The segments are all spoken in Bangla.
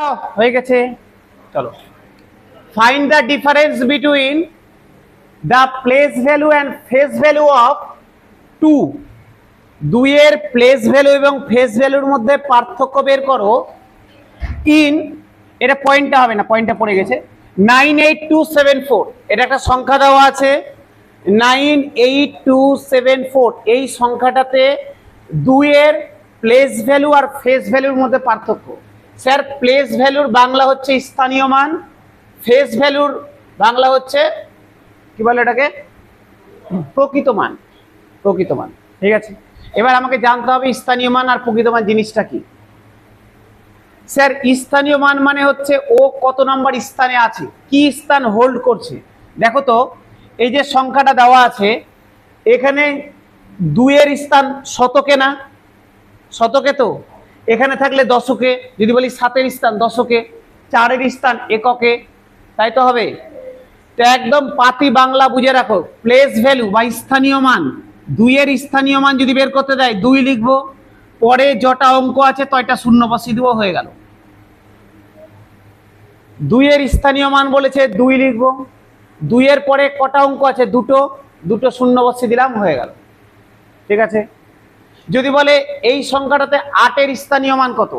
দাও, হয়ে গেছে। চলো, find the difference between the place value and face value of two. দুইয়ের প্লেস ভ্যালু এবং ফেস ভ্যালুর মধ্যে পার্থক্য বের করো ইন, এটা পয়েন্টটা হবে না, পয়েন্টটা পড়ে গেছে, 98274। এটা একটা সংখ্যা দেওয়া আছে 98274। এই সংখ্যাটাতে দুইয়ের প্লেস ভ্যালু আর ফেস ভ্যালুর মধ্যে পার্থক্য। স্যার প্লেস ভ্যালুর বাংলা হচ্ছে স্থানীয় মান, ফেস ভ্যালুর বাংলা হচ্ছে কি বলে এটাকে, প্রকৃত মান। প্রকৃত মান, ঠিক আছে। এবার আমাকে জানতে হবে স্থানীয় মান আর প্রকৃত মান জিনিসটা কি। স্যার স্থানীয় মান মানে হচ্ছে ও কত নম্বর স্থানে আছে, কি স্থান হোল্ড করছে। দেখো তো এই যে সংখ্যাটা দেওয়া আছে এখানে দুইয়ের স্থান শতকে না, শতকে তো, এখানে থাকলে দশকে, যদি বলি সাতের স্থান দশকে, চারের স্থান এককে, তাই তো হবে। তো একদম পাতি বাংলা বুঝে রাখো, প্লেস ভ্যালু বা স্থানীয় মান, দুইয়ের স্থানীয় মান যদি বের করতে দেয় দুই লিখবো, পরে যটা অঙ্ক আছে তয়টা শূন্য বসিয়ে দিব, হয়ে গেল। দুইয়ের স্থানীয় মান বলেছে দুই লিখবো, দুইয়ের পরে কটা অঙ্ক আছে দুটো, দুটো শূন্য বসিয়ে দিলাম, হয়ে গেল, ঠিক আছে। যদি বলে এই সংখ্যাটাতে আটের স্থানীয় মান কত,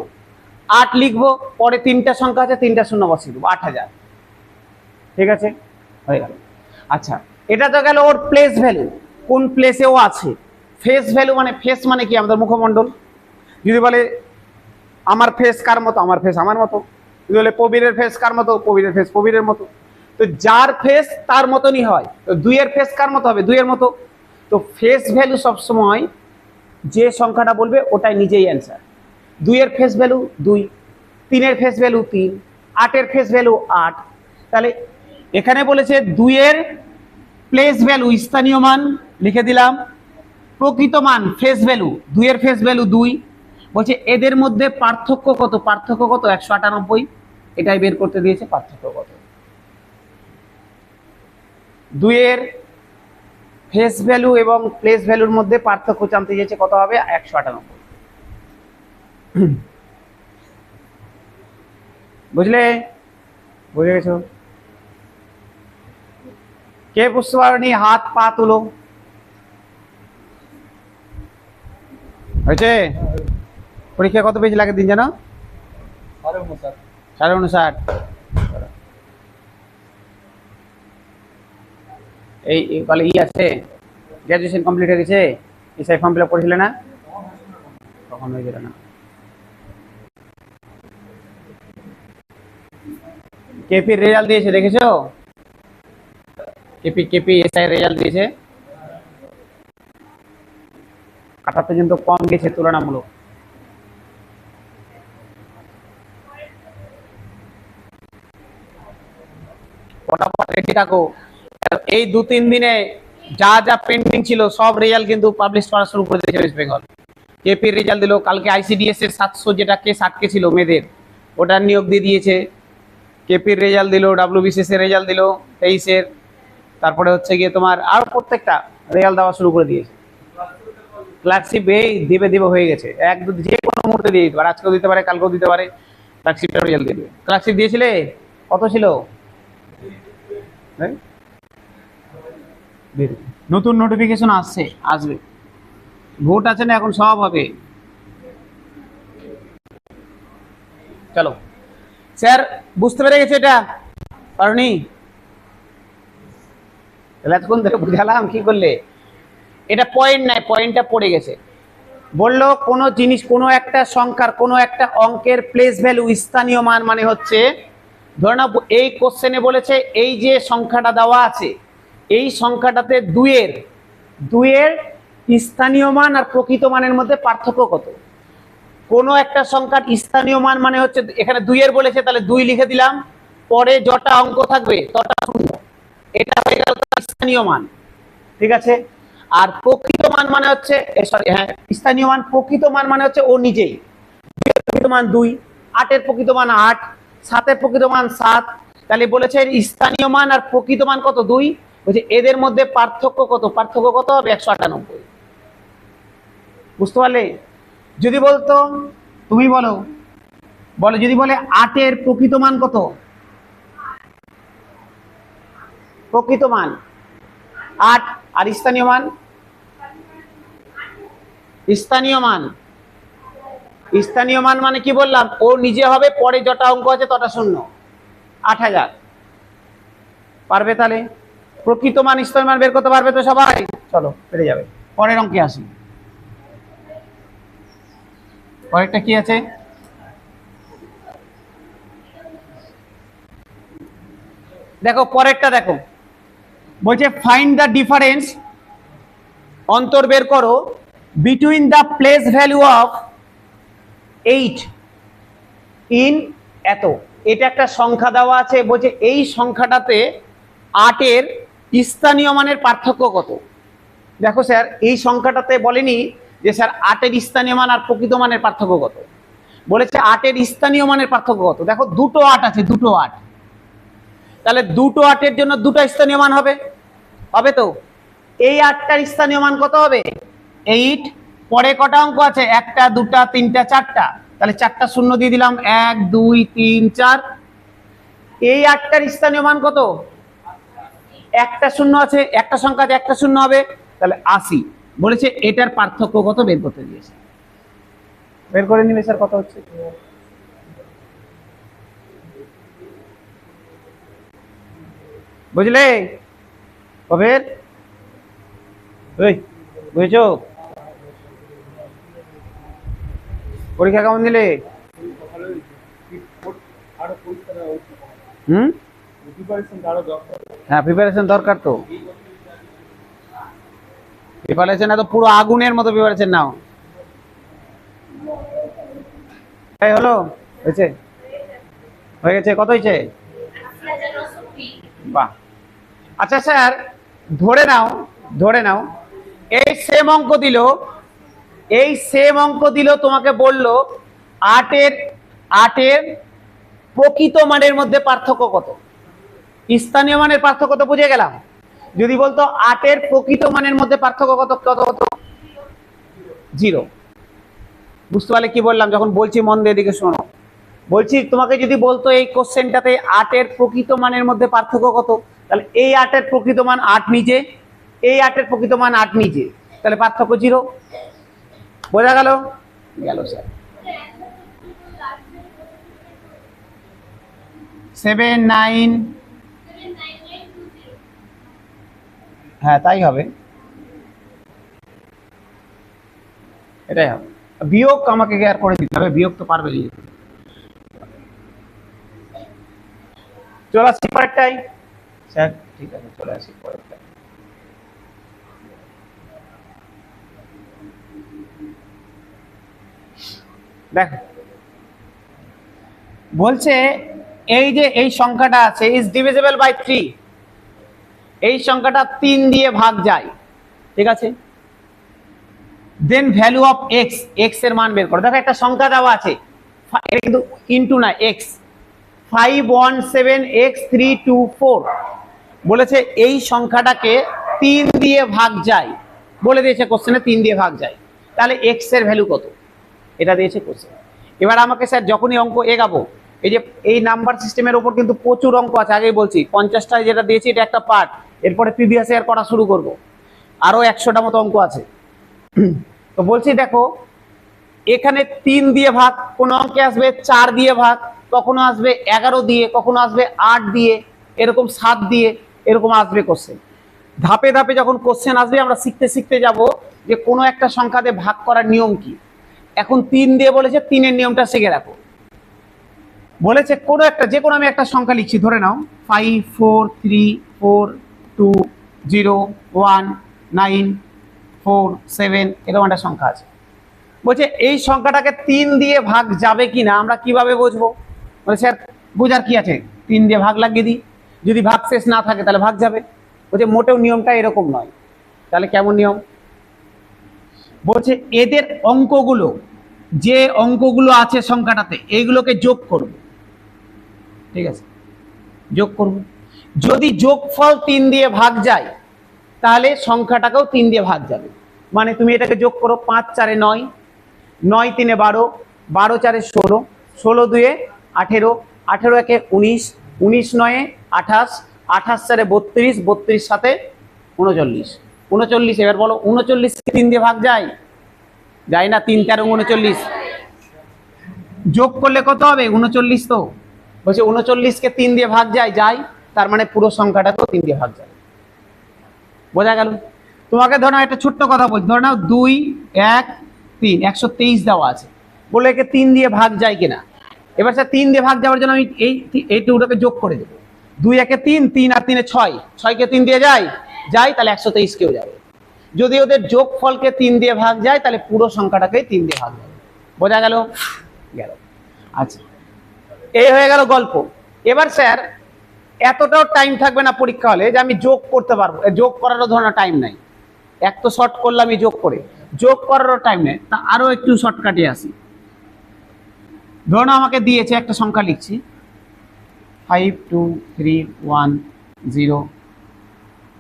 আট লিখবো, পরে তিনটা সংখ্যা আছে তিনটা শূন্য বসিয়ে দেবো, 8000, ঠিক আছে, হয়ে গেল। আচ্ছা, এটা তো গেল ওর প্লেস ভ্যালু, কোন প্লেসে ও আছে। ফেস ভ্যালু মানে, ফেস মানে কি আমাদের মুখমণ্ডল। যদি বলে আমার ফেস কার মতো, আমার ফেস আমার মতো। যদি বলে প্রবীরের ফেস কার মতো, প্রবীরের ফেস প্রবীরের মতো। তো যার ফেস তার মতনই হয়, তো দুইয়ের ফেস কার মতো হবে, দুইয়ের মতো। তো ফেস ভ্যালু সবসময় যে সংখ্যাটা বলবে ওটাই নিজেই অ্যান্সার। দুইয়ের ফেস ভ্যালু দুই, তিনের ফেস ভ্যালু তিন, আটের ফেস ভ্যালু আট। তাহলে এখানে বলেছে দুইয়ের প্লেস ভ্যালু স্থানীয় মান লিখে দিলাম, প্রকৃত মান ফেস ভ্যালু, দুইয়ের ফেস ভ্যালু দুই। বলছে এদের মধ্যে পার্থক্য কত, পার্থক্য কত 198, এটাই বের করতে দিয়েছে পার্থক্য কত। দুইয়ের ফেস ভ্যালু এবং প্লেস ভ্যালুর মধ্যে পার্থক্য জানতে চেয়েছে, কত হবে 198। বুঝলে, বুঝে গেছো? কে বুঝতে পারেনি হাত পা তুলো। হয়েছে? পরীক্ষা কত পেজ লাগে দিন জানো? 59.5। এই বলে ই আছে, গ্রাজুয়েশন কমপ্লিট হয়ে গেছে, এসআই ফর্ম ফিল আপ করেছিলে না, তখন হয়ে গেল না। কেপির রেজাল্ট দিয়েছে দেখেছো? কেপি এসআই রেজাল্ট দিয়েছে, কাটাতে কিন্তু কম গেছে তুলনামূলক। রেডি থাকো, এই 2-3 দিনে যা যা পেন্ডিং ছিল সব রেজাল্ট কিন্তু পাবলিশ করা শুরু করে দিয়েছে ওয়েস্ট বেঙ্গল। কেপির রেজাল্ট দিল, কালকে আইসিডিএস এর 700 যেটা কেস আটকে ছিল মেয়েদের, ওটার নিয়োগ দিয়ে দিয়েছে। কেপির রেজাল্ট দিল, ডাব্লিউবিসিএস এর রেজাল্ট দিল 23-এর, তারপরে হচ্ছে গিয়ে তোমার আর প্রত্যেকটা রেজাল্ট দেওয়া শুরু করে দিয়েছে। ক্লার্কশিপ এই দিবে হয়ে গেছে, একদম যে কোনো মুহূর্তে দিয়ে দিতে পারে, আজকেও দিতে পারে কালকেও দিতে পারে, ক্লার্কশিপের রেজাল্ট দিয়ে দেবে। ক্লার্কশিপ দিয়েছিলে কত ছিল? নতুন নোটিফিকেশন আসবে, ভোট আছে না এখন, সব হবে। চলো স্যার, বুঝতে পেরে গেছে এটা পারনি? এতক্ষণ ধরে বুঝালাম, কি করলে? এটা পয়েন্ট নাই, পয়েন্টটা পড়ে গেছে। বললো কোনো জিনিস, কোনো একটা সংখ্যার, কোনো একটা অঙ্কের প্লেস ভ্যালু স্থানীয় মান মানে হচ্ছে, ধরে নাও এই কোশ্চেনে বলেছে এই যে সংখ্যাটা দেওয়া আছে এই সংখ্যাটাতে দুইয়ের স্থানীয় মান আর প্রকৃত মানের মধ্যে পার্থক্য কত। কোনো একটা সংখ্যার স্থানীয় মান মানে হচ্ছে, এখানে দুইয়ের বলেছে তাহলে দুই লিখে দিলাম, পরে যটা অঙ্ক থাকবে তটা শূন্য, এটা হয়ে গেল স্থানীয় মান, ঠিক আছে। আর প্রকৃত মান মানে হচ্ছে, সরি হ্যাঁ, স্থানীয় মান, প্রকৃত মান মানে হচ্ছে ও নিজেই। প্রকৃত মান 2, 8-এর প্রকৃত মান 8, 7-এর প্রকৃত মান 7। তাহলে বলেছে স্থানীয় মান আর প্রকৃত মান কত 2, বলছে এদের মধ্যে পার্থক্য কত, পার্থক্য কত হবে 198। বুঝতে পারলে? যদি বলতো তুমি বলো বলে যদি বলে 8 এর প্রকৃত মান কত, প্রকৃত মান 8 আর স্থানীয় মান, স্থানীয় মান, স্থানীয় মান মানে কি বললাম, ও নিজে হবে, পরে যটা অঙ্ক আছে তটা শূন্য, 8000 পারবে? তাহলে প্রকৃত মান স্থানীয় মান বের করতে পারবে তো সবাই? চলো পেরে যাবে। পরের অঙ্কে আসি, পরেরটা কি আছে, দেখো পরেরটা দেখো, বলছে ফাইন্ড দ্য ডিফারেন্স, অন্তর বের করো, between the place value of 8 in এত। এটা একটা সংখ্যা দেওয়া আছে, বলছে এই সংখ্যাটাতে 8 এর স্থানীয় মানের পার্থক্য কত। দেখো স্যার এই সংখ্যাটাতে বলেনি যে স্যার 8 এর স্থানীয় মান আর প্রকৃত মানের পার্থক্য কত, বলেছে 8 এর স্থানীয় মানের পার্থক্য কত। দেখো দুটো 8 আছে, দুটো 8, তাহলে দুটো 8 এর জন্য দুটো স্থানীয় মান হবে, হবে তো? এই 8টার স্থানীয় মান কত হবে, 8। পরে কটা অঙ্ক আছে, 1টা 2টা 3টা 4টা, তাহলে 4টা শূন্য দিয়ে দিলাম, 1 2 3 4। এই 8টার স্থানীয় মান কত, একটা শূন্য আছে, একটা সংখ্যা আছে, একটা শূন্য হবে, তাহলে 80। বলেছে এটার পার্থক্য কত বের করতে দিয়েছে, বের করে নিবে স্যার কত হচ্ছে। বুঝলে কবের, বুঝেছো? পরীক্ষা কেমন দিলে? হ্যাঁ প্রিপারেশন দরকার তো, প্রিপারেশন এত পুরো আগুনের মতো প্রিপারেশন নাও। এই হলো, হয়েছে, হয়ে গেছে, কত হয়েছে? বাহ। আচ্ছা স্যার ধরে নাও, ধরে নাও এই সেম অঙ্ক দিল, এই সেম অঙ্ক দিল, তোমাকে বললো 8 এর প্রকৃত মানের মধ্যে পার্থক্য কত। স্থানীয় মানের পার্থক্য তো বুঝে গেলাম, যদি বলতো 8 এর প্রকৃত মানের মধ্যে পার্থক্য কত, কত কত, 0। বুঝতে পারলে কি বললাম? যখন বলছি মন দিয়ে দিকে শোনো, বলছি তোমাকে যদি বলতো এই কোশ্চেনটাতে 8 এর প্রকৃত মানের মধ্যে পার্থক্য কত, তাহলে এই 8 এর প্রকৃত মান 8 নিচে, এই 8 এর প্রকৃত মান 8 নিচে, তাহলে পার্থক্য 0। বোঝা গেল? গেল স্যার। 7 9, হ্যাঁ তাই হবে, এটাই হবে। বিয়োগ আমাকে আর করে দিতে হবে, বিয়োগ তো পারবে। চলে আসছি পরেরটাই স্যার, ঠিক আছে চলে আসি পরেরটাই। দেখো বলছে এই যে এই সংখ্যাটা আছে ইজ ডিভিজিবল বাই 3, এই সংখ্যাটা 3 দিয়ে ভাগ যায়, ঠিক আছে। দেন ভ্যালু অফ এক্স, এক্স এর মান বের করো। দেখো একটা সংখ্যা দেওয়া আছে, এটা কিন্তু ইনটু না, এক্স 517x324, বলেছে এই সংখ্যাটাকে 3 দিয়ে ভাগ যায়, বলে দিয়েছে কোশ্চেনে 3 দিয়ে ভাগ যায়, তাহলে এক্স এর ভ্যালু কত, এটা দিয়েছে কোশ্চেন। এবার আমাকে স্যার যখনই অঙ্ক এগাবো, এই যে এই নাম্বার সিস্টেমের উপর কিন্তু প্রচুর অঙ্ক আছে, আগেই বলছি 50টায় যেটা দিয়েছি এটা একটা পার্ট, এরপরে প্রিভিয়াস ইয়ার করা শুরু করব, আরো 100টা মতো অঙ্ক আছে। তো বলছি দেখো এখানে 3 দিয়ে ভাগ, কোন অঙ্কে আসবে 4 দিয়ে ভাগ, কখনো আসবে 11 দিয়ে, কখনো আসবে 8 দিয়ে, এরকম 7 দিয়ে, এরকম আসবে কোশ্চেন। ধাপে ধাপে যখন কোশ্চেন আসবে আমরা শিখতে শিখতে যাব যে কোনো একটা সংখ্যা দিয়ে ভাগ করার নিয়ম কি। এখন 3 দিয়ে বলেছে, 3 এর নিয়মটা শিখে রাখো। বলেছে কোনো একটা, যে কোনো আমি একটা সংখ্যা লিখছি, ধরে নাও 5 4 3 4 2 0 1 9 4 7, এরকম একটা সংখ্যা আছে। বলছে এই সংখ্যাটাকে 3 দিয়ে ভাগ যাবে কিনা আমরা কিভাবে বুঝবো? বলছে স্যার বোঝার কি আছে, 3 দিয়ে ভাগ লাগিয়ে দিই, যদি ভাগ শেষ না থাকে তাহলে ভাগ যাবে। বলছে মোটেও নিয়মটা এরকম নয়। তাহলে কেমন নিয়ম? বলছে এদের অঙ্কগুলো, যে অঙ্কগুলো আছে সংখ্যাটাতে, এইগুলোকে যোগ করব, ঠিক আছে, যোগ করব। যদি যোগফল 3 দিয়ে ভাগ যায় তাহলে সংখ্যাটাকেও 3 দিয়ে ভাগ যাবে। মানে তুমি এটাকে যোগ করো, 5 4 9, 9 3 12, 12 4 16, 16 দুয়ে 18, 18 একে 19, 19 নয়ে 28, 28 চারে 32, 32 সাথে 39, 39। এবার বলো 39 কে 3 দিয়ে ভাগ যায়? যায় না। 3 13 39, যোগ করলে কত হবে? 39। তো বলছে 39 কে 3 দিয়ে ভাগ যায়? যায়। তার মানে পুরো সংখ্যাটাকেও 3 দিয়ে ভাগ যায়। বোঝা গেল? তোমাকে ধরো একটা ছোট্ট কথা বলছি, ধরে নাও 2 1 3 123 দেওয়া আছে, বলে একে 3 দিয়ে ভাগ যায় কিনা। এবার স্যার 3 দিয়ে ভাগ যাওয়ার জন্য আমি এইটুকুটাকে যোগ করে দেবো। 2 একে 3, 3 আর 3 এ 6, 6 কে 3 দিয়ে যায়? যায়। তাহলে 123 কেও যাবে। যদি ওদের যোগফলকে 3 দিয়ে ভাগ যায় তাহলে পুরো সংখ্যাটাকেই 3 দিয়ে ভাগ যাবে। বোঝা গেল? গেল। আচ্ছা, এই হয়ে গেল গল্প। এবার স্যার এতটাও টাইম থাকবে না পরীক্ষা হলে যে আমি যোগ করতে পারবো, যোগ করারও ধরনের টাইম নাই। এক তো শর্ট করলাম আমি যোগ করে, যোগ করারও টাইম নেই। তা আরো একটু শর্টকাটে আসি। ধরুন আমাকে দিয়েছে একটা সংখ্যা, লিখছি 5 2 3 1 0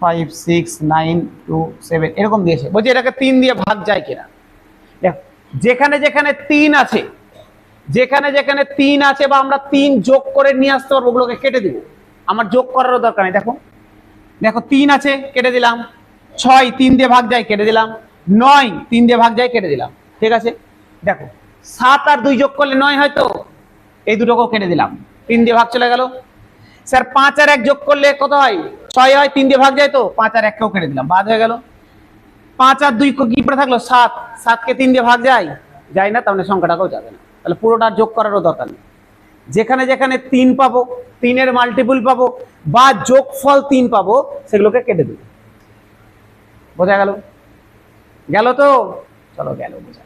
5 6 9 2 7 এরকম দিয়েছে। বলছি এটাকে 3 দিয়ে ভাগ যায় কিনা। দেখো যেখানে যেখানে 3 আছে, যেখানে যেখানে 3 আছে বা আমরা 3 যোগ করে নিয়ে আসতে পারবো, ওগুলোকে কেটে দিব। আমার যোগ করারও দরকার নেই। দেখো দেখো 3 আছে, কেটে দিলাম। 6 3 দিয়ে ভাগ যায়, কেটে দিলাম। 9 3 দিয়ে ভাগ যায়, কেটে দিলাম। ঠিক আছে। দেখো 7 আর 2 যোগ করলে 9 হয়, তো এই দুটোকেও কেটে দিলাম। 3 দিয়ে ভাগ চলে গেল। স্যার 5 আর 1 যোগ করলে কত হয়? 6 হয়, 3 দিয়ে ভাগ যায়, তো 5 আর 1 কেও কেটে দিলাম, বাদ হয়ে গেল। 5 আর 2 কি পড়ে থাকলো? 7, 7 কে 3 দিয়ে ভাগ যায়? যায় না, তার মানে সংখ্যাটাকেও যাবে না। তাহলে পুরোটা যোগ করারও দরকার নেই। যেখানে যেখানে 3 পাবো, 3 এর মাল্টিপল পাবো বা যোগফল 3 পাবো, সেগুলোকে কেটে দেবো। বোঝা গেল? গেল তো? চলো গেল বোঝা।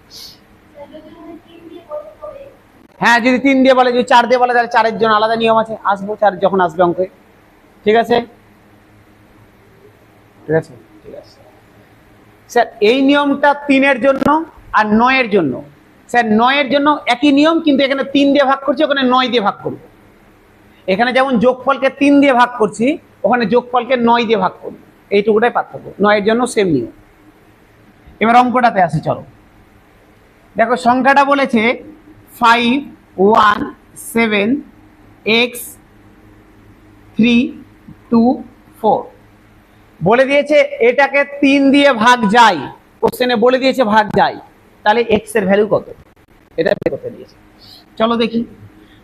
হ্যাঁ, যদি 3 দিয়ে বলে, যদি 4 দিয়ে বলে, তাহলে 4 এর জন্য আলাদা নিয়ম আছে, আসবো 4 যখন আসবে অঙ্কে। ঠিক আছে, ঠিক আছে, ঠিক আছে। স্যার এই নিয়মটা 3 এর জন্য আর 9 এর জন্য। স্যার 9 এর জন্য একই নিয়ম, কিন্তু এখানে 3 দিয়ে ভাগ করছি, ওখানে 9 দিয়ে ভাগ করবো। এখানে যেমন যোগফলকে 3 দিয়ে ভাগ করছি, ওখানে যোগফলকে 9 দিয়ে ভাগ করবো। এইটুকুটাই পার্থক্য। 9 এর জন্য সেম নিয়ম। এবার অঙ্কটাতে আসি, চলো। দেখো সংখ্যাটা বলেছে 5 1 7 x 3 2 4। বলে দিয়েছে এটাকে 3 দিয়ে ভাগ যায়। কোশ্চেনে বলে দিয়েছে ভাগ যায়, তাহলে x এর ভ্যালু কত, এটা বের করতে দিয়েছে। চলো দেখি।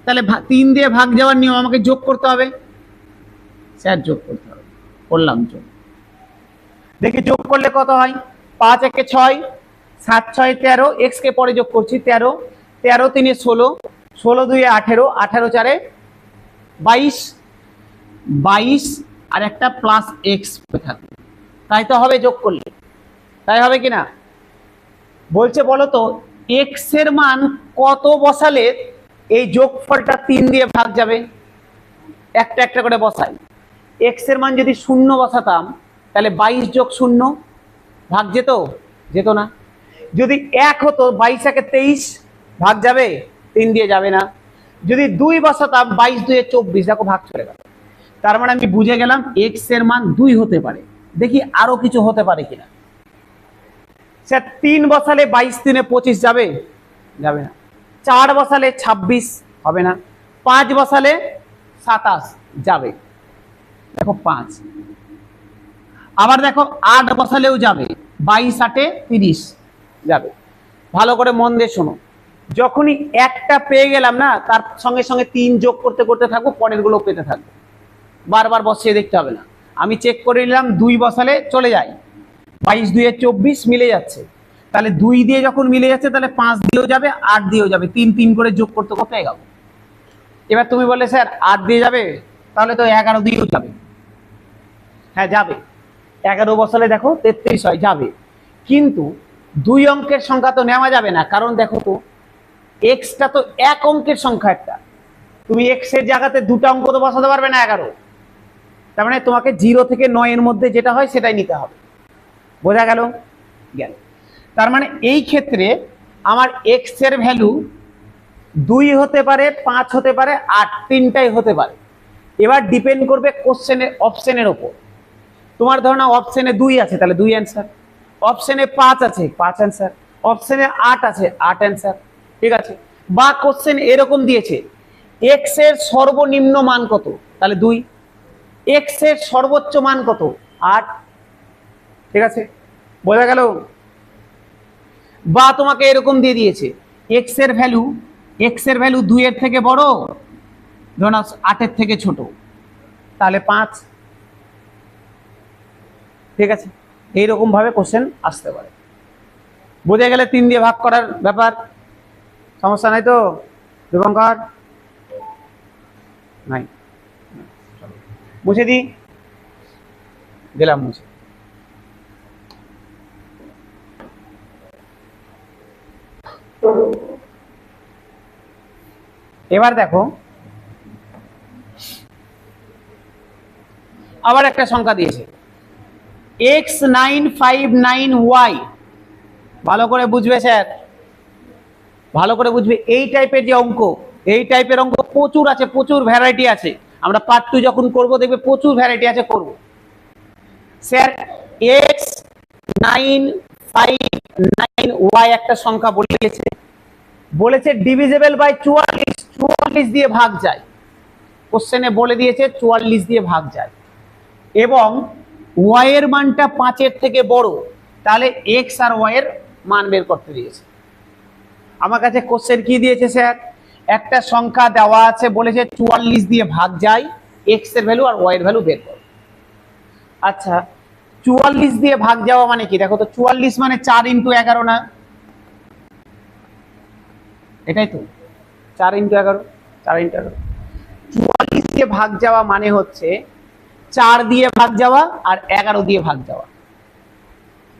তাহলে 3 দিয়ে ভাগ যাওয়ার নিয়ম, আমাকে যোগ করতে হবে। স্যার যোগ করতে হবে, করলাম যোগ। দেখি যোগ করলে কত হয়। 5 একে 6, 7 6 13, x কে পরে যোগ করছি 13, 13 3 16, 16 2 18, 18 4 22, 22 আর একটা প্লাস এক্স থাকবে। তাই তো হবে যোগ করলে, তাই হবে কিনা? বলছে বলো তো এক্স এর মান কত বসালে এই যোগফলটা 3 দিয়ে ভাগ যাবে? একটা একটা করে বসাই। এক্স এর মান যদি 0 বসাতাম, তাহলে 22 যোগ 0 ভাগ যেত? যেত না। যদি 1 হতো, 22 একে 23 ভাগ যাবে? 3 দিয়ে যাবে না। যদি 2 বসাতাম, 22 2 24, দেখো ভাগ চলে গেল। তার মানে আমি বুঝে গেলাম এক্স এর মান 2 হতে পারে। দেখি আরো কিছু হতে পারে কিনা। স্যার 3 বসালে 22 3 25 যাবে? যাবে না। 4 বসালে 26 হবে না। 5 বসালে 27 যাবে, দেখো 5। আবার দেখো 8 বসালেও যাবে, 22 8 30 যাবে। ভালো করে মন দিয়ে শোনো, যখনই একটা পেয়ে গেলাম না, তার সঙ্গে সঙ্গে 3 যোগ করতে করতে থাকবো, পরের গুলো পেতে থাকবো। বারবার বসিয়ে দেখতে হবে না। আমি চেক করে নিলাম 2 বসালে চলে যায়, 22 2 24 মিলে যাচ্ছে। তাহলে 2 দিয়ে যখন মিলে যাচ্ছে, তাহলে 5 দিয়েও যাবে, 8 দিয়েও যাবে। 3 3 করে যোগ করতে করতে পেয়ে গেল। এবার তুমি বলে স্যার 8 দিয়ে যাবে, তাহলে তো 11 দিয়েও যাবে। হ্যাঁ যাবে। 11 বসালে দেখো 33 হয়, যাবে। কিন্তু 2 অঙ্কের সংখ্যা তো নেওয়া যাবে না, কারণ দেখো তো এক্সটা তো 1 অঙ্কের সংখ্যা একটা। তুমি এক্স এর জায়গাতে 2টা অঙ্ক তো বসাতে পারবে না 11। তার মানে তোমাকে 0 থেকে 9 এর মধ্যে যেটা হয় সেটাই নিতে হবে। বোঝা গেল? গেল। তার মানে এই ক্ষেত্রে আমার এক্স এর ভ্যালু 2 হতে পারে, 5 হতে পারে, 8, তিনটাই হতে পারে। এবার ডিপেন্ড করবে কোশ্চেনের অপশনের ওপর। তোমার ধরো অপশনে 2 আছে, তাহলে 2 অ্যান্সার। অপশনে 5 আছে, 5 অ্যান্সার। অপশনে 8 আছে, 8 অ্যান্সার। ঠিক আছে। বা কোশ্চেন এরকম দিয়েছে এক্স এর সর্বনিম্ন মান কত, তাহলে 2, এক্স এর সর্বোচ্চ মান কত 8, ঠিক আছে, বোঝা গেল। বা তোমাকে এরকম দিয়ে দিয়েছে এক্স এর ভ্যালু 2 এর থেকে বড়, ধরুন 8 এর থেকে ছোট, তাহলে 5, ঠিক আছে, এইরকম ভাবে কোশ্চেন আসতে পারে। বোঝা গেলে 3 দিয়ে ভাগ করার ব্যাপার, সমস্যা নাই তো দীপঙ্কর? নাই, মুছে দিলাম মুছে। এবার দেখো আবার একটা সংখ্যা দিয়েছে x959y, ভালো করে বুঝবে স্যার, ভালো করে বুঝবে। এই টাইপের যে অঙ্ক, এই টাইপের অঙ্ক প্রচুর আছে, প্রচুর ভ্যারাইটি আছে। আমরা পার্ট 2 যখন করব দেখবে প্রচুর ভ্যারাইটি আছে, করব। স্যার x959y একটা সংখ্যা বলেছে ডিভিজিবল বাই 44 দিয়ে ভাগ যায়। কোশ্চেনে বলে দিয়েছে 44 দিয়ে ভাগ যায় এবং y এর মানটা 5 এর থেকে বড়, তাহলে x আর y এর মান বের করতে দিয়েছে। আমার কাছে কোশ্চেন কি দিয়েছে স্যার, একটা সংখ্যা দেওয়া আছে, বলেছে 44 দিয়ে ভাগ যায়, x এর ভ্যালু আর y এর ভ্যালু বের করো। আচ্ছা 44 দিয়ে ভাগ যাওয়া মানে কি, দেখো তো 44 মানে 4 × 11 না, এটাই তো 4 × 11, 4 × 11। 44 দিয়ে ভাগ যাওয়া মানে হচ্ছে 4 দিয়ে ভাগ যাওয়া আর 11 দিয়ে ভাগ যাওয়া।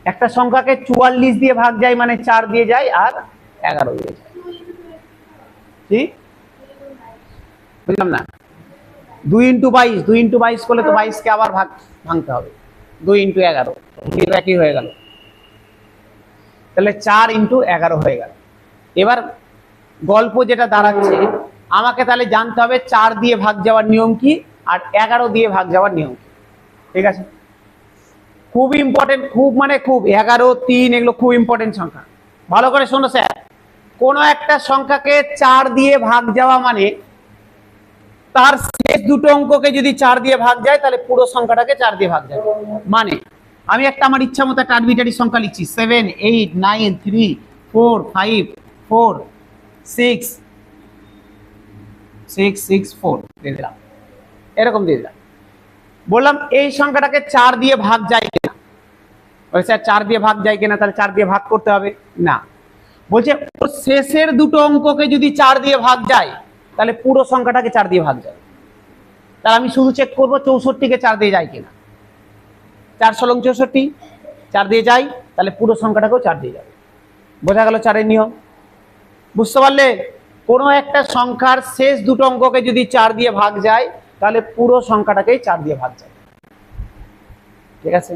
একটা সংখ্যাকে 44 দিয়ে ভাগ যায় মানে 4 দিয়ে যায় আর 11 দিয়ে যায়, কি বুঝলাম না? 2 × 22 করলে তো 22 কে আবার ভাঙতে হবে, 2 × 11 একই হয়ে গেল, তাহলে 4 × 11 হয়ে গেল। এবার গল্প যেটা দাঁড়াচ্ছে, আমাকে তাহলে জানতে হবে 4 দিয়ে ভাগ যাওয়ার নিয়ম কি আর 11 দিয়ে ভাগ যাওয়ার নিয়ম কি, ঠিক আছে? খুব ইম্পর্টেন্ট, খুব মানে খুব, 11, 3 এগুলো খুব ইম্পর্টেন্ট সংখ্যা। ভালো করে শোনো স্যার, কোন একটা সংখ্যাকে 4 দিয়ে ভাগ যাওয়া মানে তার শেষ দুটো অঙ্ককে যদি 4 দিয়ে ভাগ যায় তাহলে পুরো সংখ্যাটাকে 4 দিয়ে ভাগ যায়। মানে আমি একটা আমার ইচ্ছা মতো একটা আরবিটারি সংখ্যা লিখছি 7, 8, 9, 3, 4, 5, 4, 6, 6, 6, 4 দিয়ে দিলাম, এরকম দিয়ে দিলাম। বললাম এই সংখ্যাটাকে 4 দিয়ে ভাগ যায় কিনা, বলে স্যার 4 দিয়ে ভাগ যায় কিনা, তাহলে 4 দিয়ে ভাগ করতে হবে না, বলছে শেষের দুটো অঙ্ককে যদি 4 দিয়ে ভাগ যায় তাহলে পুরো সংখ্যাটাকে 4 দিয়ে ভাগ যায়। তাহলে আমি শুধু চেক করবো 64কে 4 দিয়ে যায় কিনা, 4 × 64 4 দিয়ে যায়, তাহলে পুরো সংখ্যাটাকেও 4 দিয়ে যাবে। বোঝা গেল 4 এর নিয়ম, বুঝতে পারলে? কোনো একটা সংখ্যার শেষ দুটো অঙ্ককে যদি 4 দিয়ে ভাগ যায় তাহলে পুরো সংখ্যাটাকেই 4 দিয়ে ভাগ যায়, ঠিক আছে?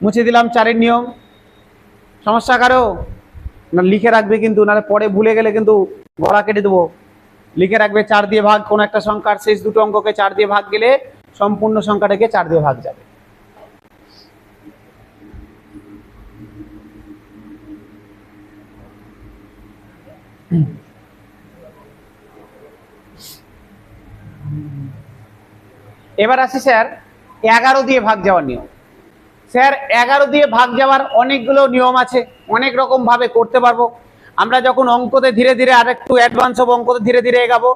মুছে দিলাম 4 এর নিয়ম। সমস্যা কারো? না লিখে রাখবে কিন্তু, নাহলে পরে ভুলে গেলে কিন্তু গলা কেটে দেবো। লিখে রাখবে 4 দিয়ে ভাগ, কোন একটা সংখ্যার শেষ দুটো অঙ্ককে 4 দিয়ে ভাগ গেলে সম্পূর্ণ সংখ্যাটাকে 4 দিয়ে ভাগ যাবে। এবার আসি স্যার 11 দিয়ে ভাগ যাওয়ার নিয়ম। স্যার 11 দিয়ে ভাগ যাওয়ার অনেকগুলো নিয়ম আছে, অনেক রকম ভাবে করতে পারবো। আমরা যখন অঙ্কতে ধীরে ধীরে আর একটু অ্যাডভান্স হবো, অঙ্কতে ধীরে ধীরে এগাবো,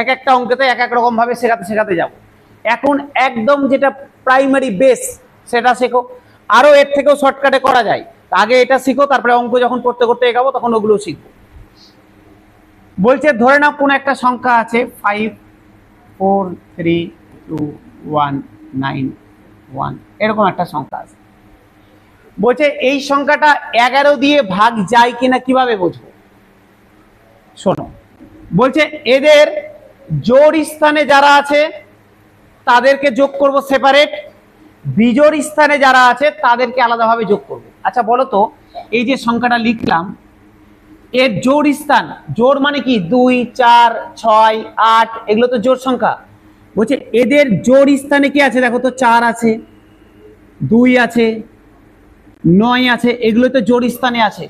এক একটা অঙ্কতে এক এক রকম ভাবে শেখাতে যাব। এখন একদম যেটা প্রাইমারি বেস সেটা শেখো, আরো এর থেকেও শর্টকাটে করা যায়। আগে এটা শিখো, তারপরে অঙ্ক যখন করতে করতে এগাবো তখন ওগুলো শিখবো। বলছে ধরে নাও কোনো একটা সংখ্যা আছে 5, 4, 3, 2, 1, 9, 1, এরকম একটা সংখ্যা আছে। বলছে এই সংখ্যাটা 11 দিয়ে ভাগ যায় কিনা কিভাবে বুঝবো? শোনো, বলছে এদের জোড় স্থানে যারা আছে তাদেরকে যোগ করব সেপারেট, বিজোড় স্থানে যারা আছে তাদেরকে আলাদাভাবে যোগ করব। আচ্ছা বলো তো, এই যে সংখ্যাটা লিখলাম এর জোড় স্থান, জোড় মানে কি 2, 4, 6, 8, এগুলো তো জোড় সংখ্যা। বলছে এদের জোড় স্থানে কি আছে, দেখো তো 4 আছে, 2 আছে, 9 আছে, এগুলো তো জোড় স্থানে আছে।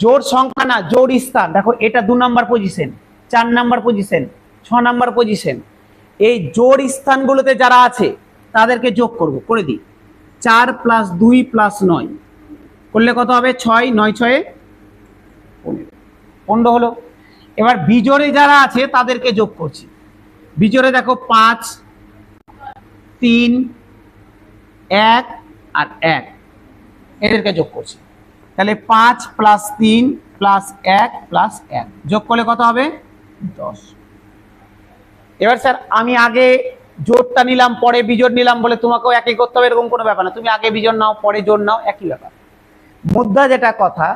জোড় সংখ্যা না, জোড় স্থান। দেখো এটা 2 number position, 4 number position, 6 number position. এই জোড় স্থানগুলোতে যারা আছে তাদেরকে যোগ করব, করে দিই। 4 + 2 + 9 করলে কত হবে? 6, 9 6 15, 15 হলো। এবার বিজোড়ে যারা আছে তাদেরকে যোগ করছি। বিজোড়ে দেখো 5, 3, 1 আর 1, এদেরকে যোগ করছি। তাহলে 5 + 3 + 1 + 1 যোগ করলে কত হবে? 10। এবার স্যার আমি আগে জোড়টা নিলাম পরে বিজোড় নিলাম বলে তোমাকেও একই করতে হবে এরকম কোনো ব্যাপার না। তুমি আগে বিজোড় নাও পরে জোড় নাও, একই ব্যাপার। মুদ্রা যেটা কথা,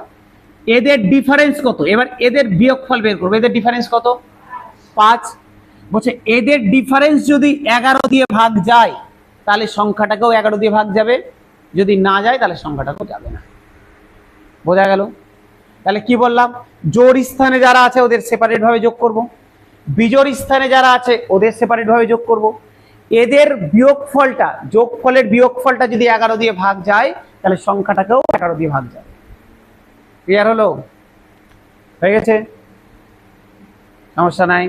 এদের ডিফারেন্স কত? এবার এদের বিয়োগফল বের করবো। এদের ডিফারেন্স কত? 5। বলছে এদের ডিফারেন্স যদি 11 দিয়ে ভাগ যায় তাহলে সংখ্যাটাকেও 11 দিয়ে ভাগ যাবে, যদি না যায় তাহলে সংখ্যাটাকেও যাবে না। বোঝা গেল? তাহলে কি বললাম? জোড় স্থানে যারা আছে ওদের সেপারেট ভাবে যোগ করব, বিজোড় স্থানে যারা আছে ওদের সেপারেট ভাবে যোগ করব। এদের বিয়োগফলটা, যোগফলের বিয়োগফলটা যদি 11 দিয়ে ভাগ যায় তাহলে সংখ্যাটাকেও 11 দিয়ে ভাগ যাবে। ক্লিয়ার হলো? হয়ে গেছে? সমস্যা নাই?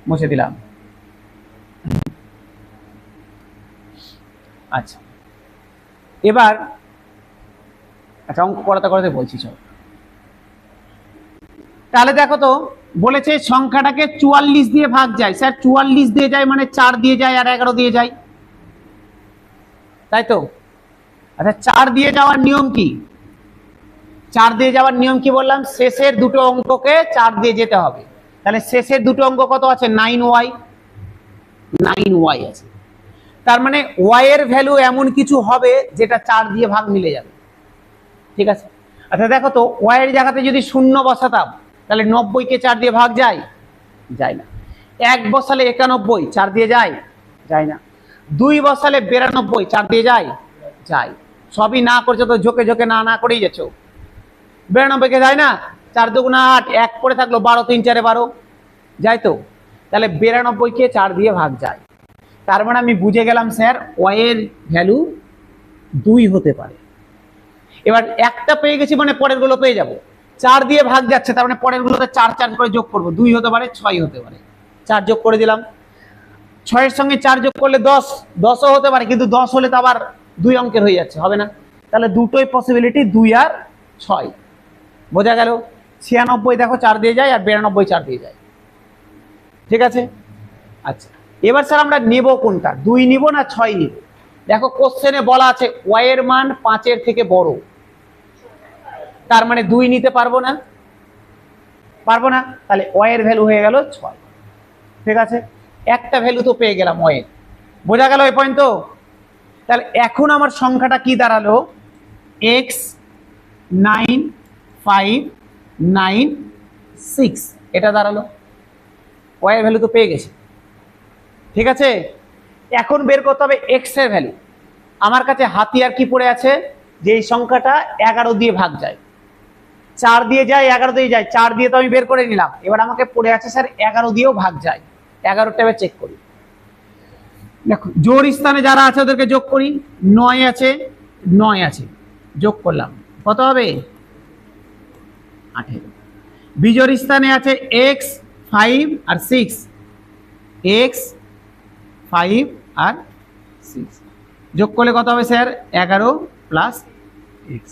মুছে দিলাম। আচ্ছা, এবার আচ্ছা অঙ্ক করাতে করাতে বলছি সব। তাহলে দেখো তো, বলেছে সংখ্যাটাকে 44 দিয়ে ভাগ যায়। স্যার 44 দিয়ে যায় মানে 4 দিয়ে যায় আর 11 দিয়ে যায়, তাই তো? আচ্ছা 4 দিয়ে যাওয়ার নিয়ম কি? 4 দিয়ে যাওয়ার নিয়ম কি বললাম? শেষের দুটো অঙ্ককে 4 দিয়ে যেতে হবে। তাহলে শেষের দুটো অঙ্ক কত আছে? 9y, 9y আছে। তার মানে y এর ভ্যালু এমন কিছু হবে যেটা 4 দিয়ে ভাগ মিলে যাবে। ঠিক আছে? আচ্ছা দেখো তো, y এর জায়গাতে যদি 0 বসাতাম তাহলে 90 কে 4 দিয়ে ভাগ যায়? যায় না। 1 বসালে 91 4 দিয়ে যায়? যায় না। 2 বসালে 92 4 দিয়ে যায়? যায়। সবই না করছো তো, ঝোঁকে ঝোঁকে না না করেই যাচ্ছ। 92 কে যায় না? 4 দুগুণা 8, 1 করে থাকলো 12, 3 4 12, যায় তো? তাহলে 92 কে 4 দিয়ে ভাগ যায়। তার মানে আমি বুঝে গেলাম স্যার y এর ভ্যালু 2 হতে পারে। এবার একটা পেয়ে গেছি মানে পরের গুলো পেয়ে যাব। 4 দিয়ে ভাগ যাচ্ছে তার মানে পরের গুলোতে 4 4 করে যোগ করব। 2 হতে পারে, 6 হতে পারে। 4 যোগ করে দিলাম। 6 এর সঙ্গে 4 যোগ করলে 10, 10ও হতে পারে, কিন্তু 10 হলে তো আবার 2 অঙ্কের হয়ে যাচ্ছে, হবে না। তাহলে দুটোই পসিবিলিটি, 2 আর 6। বোঝা গেল? 96 দেখো 4 দিয়ে যায় আর 92 4 দিয়ে যায়। ঠিক আছে? আচ্ছা এবার স্যার আমরা নেব কোনটা? 2 নিব না 6 নিব? দেখো কোশ্চেনে বলা আছে y এর মান 5 এর থেকে বড়, তার মানে 2 নিতে পারবো না, পারবো না। তাহলে y এর ভ্যালু হয়ে গেল 6। ঠিক আছে? একটা ভ্যালু তো পেয়ে গেলাম y এর। বোঝা গেল এই পয়েন্ট তো? তাহলে এখন আমার সংখ্যাটা কি দাঁড়ালো? x 9 5 9 6 এটা দাঁড়ালো। y এর ভ্যালু তো পেয়ে গেছি। ঠিক আছে? এখন বের করতে হবে x এর ভ্যালু। আমার কাছে হাতিয়ার কি পড়ে আছে? যে এই সংখ্যাটা 11 দিয়ে ভাগ যায়। 4 দিয়ে যায়, 11 দিয়ে যায়। 4 দিয়ে তো আমি বের করে নিলাম। এবার আমাকে পড়ে আছে স্যার 11 দিয়েও ভাগ যায়। 11টা এবার চেক করি। দেখো জোড় স্থানে যারা আছে ওদেরকে যোগ করি। 9 আছে, 9 আছে, যোগ করলাম। কত হবে? 18। বিজোড় স্থানে আছে x 5 আর 6, x 5 আর 6 যোগ করলে কত হবে স্যার? 11 plus x।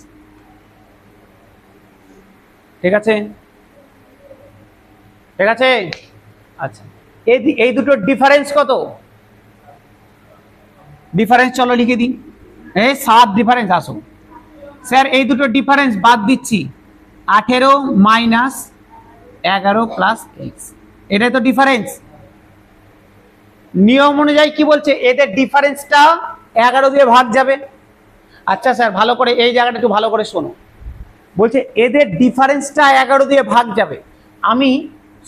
ঠিক আছে? ঠিক আছে? আচ্ছা এই দুটোর ডিফারেন্স কত? ডিফারেন্স চলো লিখে দিই। এই 7 ডিফারেন্স। আসো স্যার এই দুটোর ডিফারেন্স বাদ দিচ্ছি। 18 মাইনাস 11 প্লাস x, এটাই তো ডিফারেন্স। নিয়ম অনুযায়ী কি বলছে? এদের ডিফারেন্সটা 11 দিয়ে ভাগ যাবে। আচ্ছা স্যার ভালো করে এই জায়গাটা একটু ভালো করে শোনো। বলছে এদের ডিফারেন্সটা 11 দিয়ে ভাগ যাবে। আমি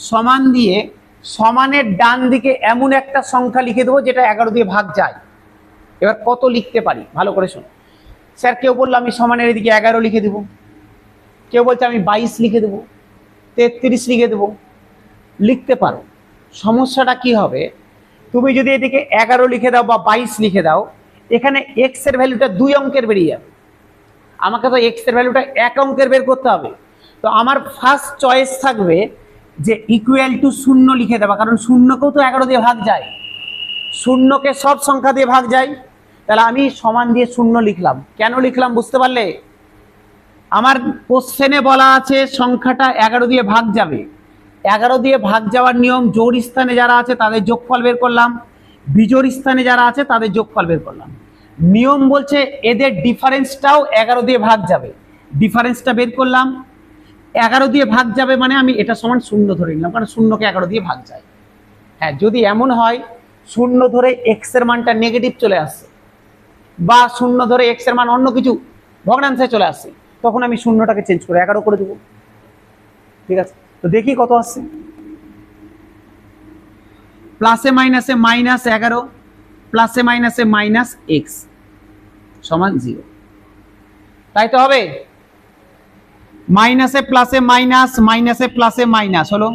সমান দিয়ে সমানের ডান দিকে এমন একটা সংখ্যা লিখে দেবো যেটা 11 দিয়ে ভাগ যায়। এবার কত লিখতে পারি ভালো করে শোনো। স্যার কেউ বললো আমি সমানের এদিকে 11 লিখে দেবো, কেউ বলছে আমি 22 লিখে দেবো, 33 লিখে দেবো। লিখতে পারো। সমস্যাটা কি হবে? তুমি যদি এদিকে 11 লিখে দাও বা 22 লিখে দাও, এখানে x এর ভ্যালুটা 2 অঙ্কের বেরিয়ে যাবে। আমাকে তো এক্স এর ভ্যালুটা এক অঙ্কের বের করতে হবে। তো আমার ফার্স্ট চয়েস থাকবে যে ইকুয়াল টু শূন্য লিখে দেওয়া, কারণ শূন্যকেও তো 11 দিয়ে ভাগ যায়, শূন্যকে সব সংখ্যা দিয়ে ভাগ যায়। তাহলে আমি সমান দিয়ে শূন্য লিখলাম। কেন লিখলাম বুঝতে পারলে? আমার কোশ্চেনে বলা আছে সংখ্যাটা 11 দিয়ে ভাগ যাবে। 11 দিয়ে ভাগ যাওয়ার নিয়ম, জোড় স্থানে যারা আছে তাদের যোগফল বের করলাম, বিজোড় স্থানে যারা আছে তাদের যোগফল বের করলাম। নিয়ম বলছে এদের ডিফারেন্সটাও 11 দিয়ে ভাগ যাবে, ডিফারেন্সটা বের করলাম। 11 দিয়ে ভাগ যাবে মানে আমি এটা সমান শূন্য ধরে নিলাম, কারণ শূন্যকে 11 দিয়ে ভাগ যায়। হ্যাঁ, যদি এমন হয় শূন্য ধরে এক্স এর মানটা নেগেটিভ চলে আসছে, বা শূন্য ধরে এক্স এর মান অন্য কিছু ভগ্নাংশে চলে আসছে, তখন আমি শূন্যটাকে চেঞ্জ করে 11 করে দেবো। ঠিক আছে, তো দেখি কত আসছে। প্লাসে মাইনাসে -11, প্লাসে মাইনাসে -x সমান 0, তাই তো হবে। মাইনাসে প্লাসে মাইনাস, মাইনাসে প্লাসে মাইনাস হলো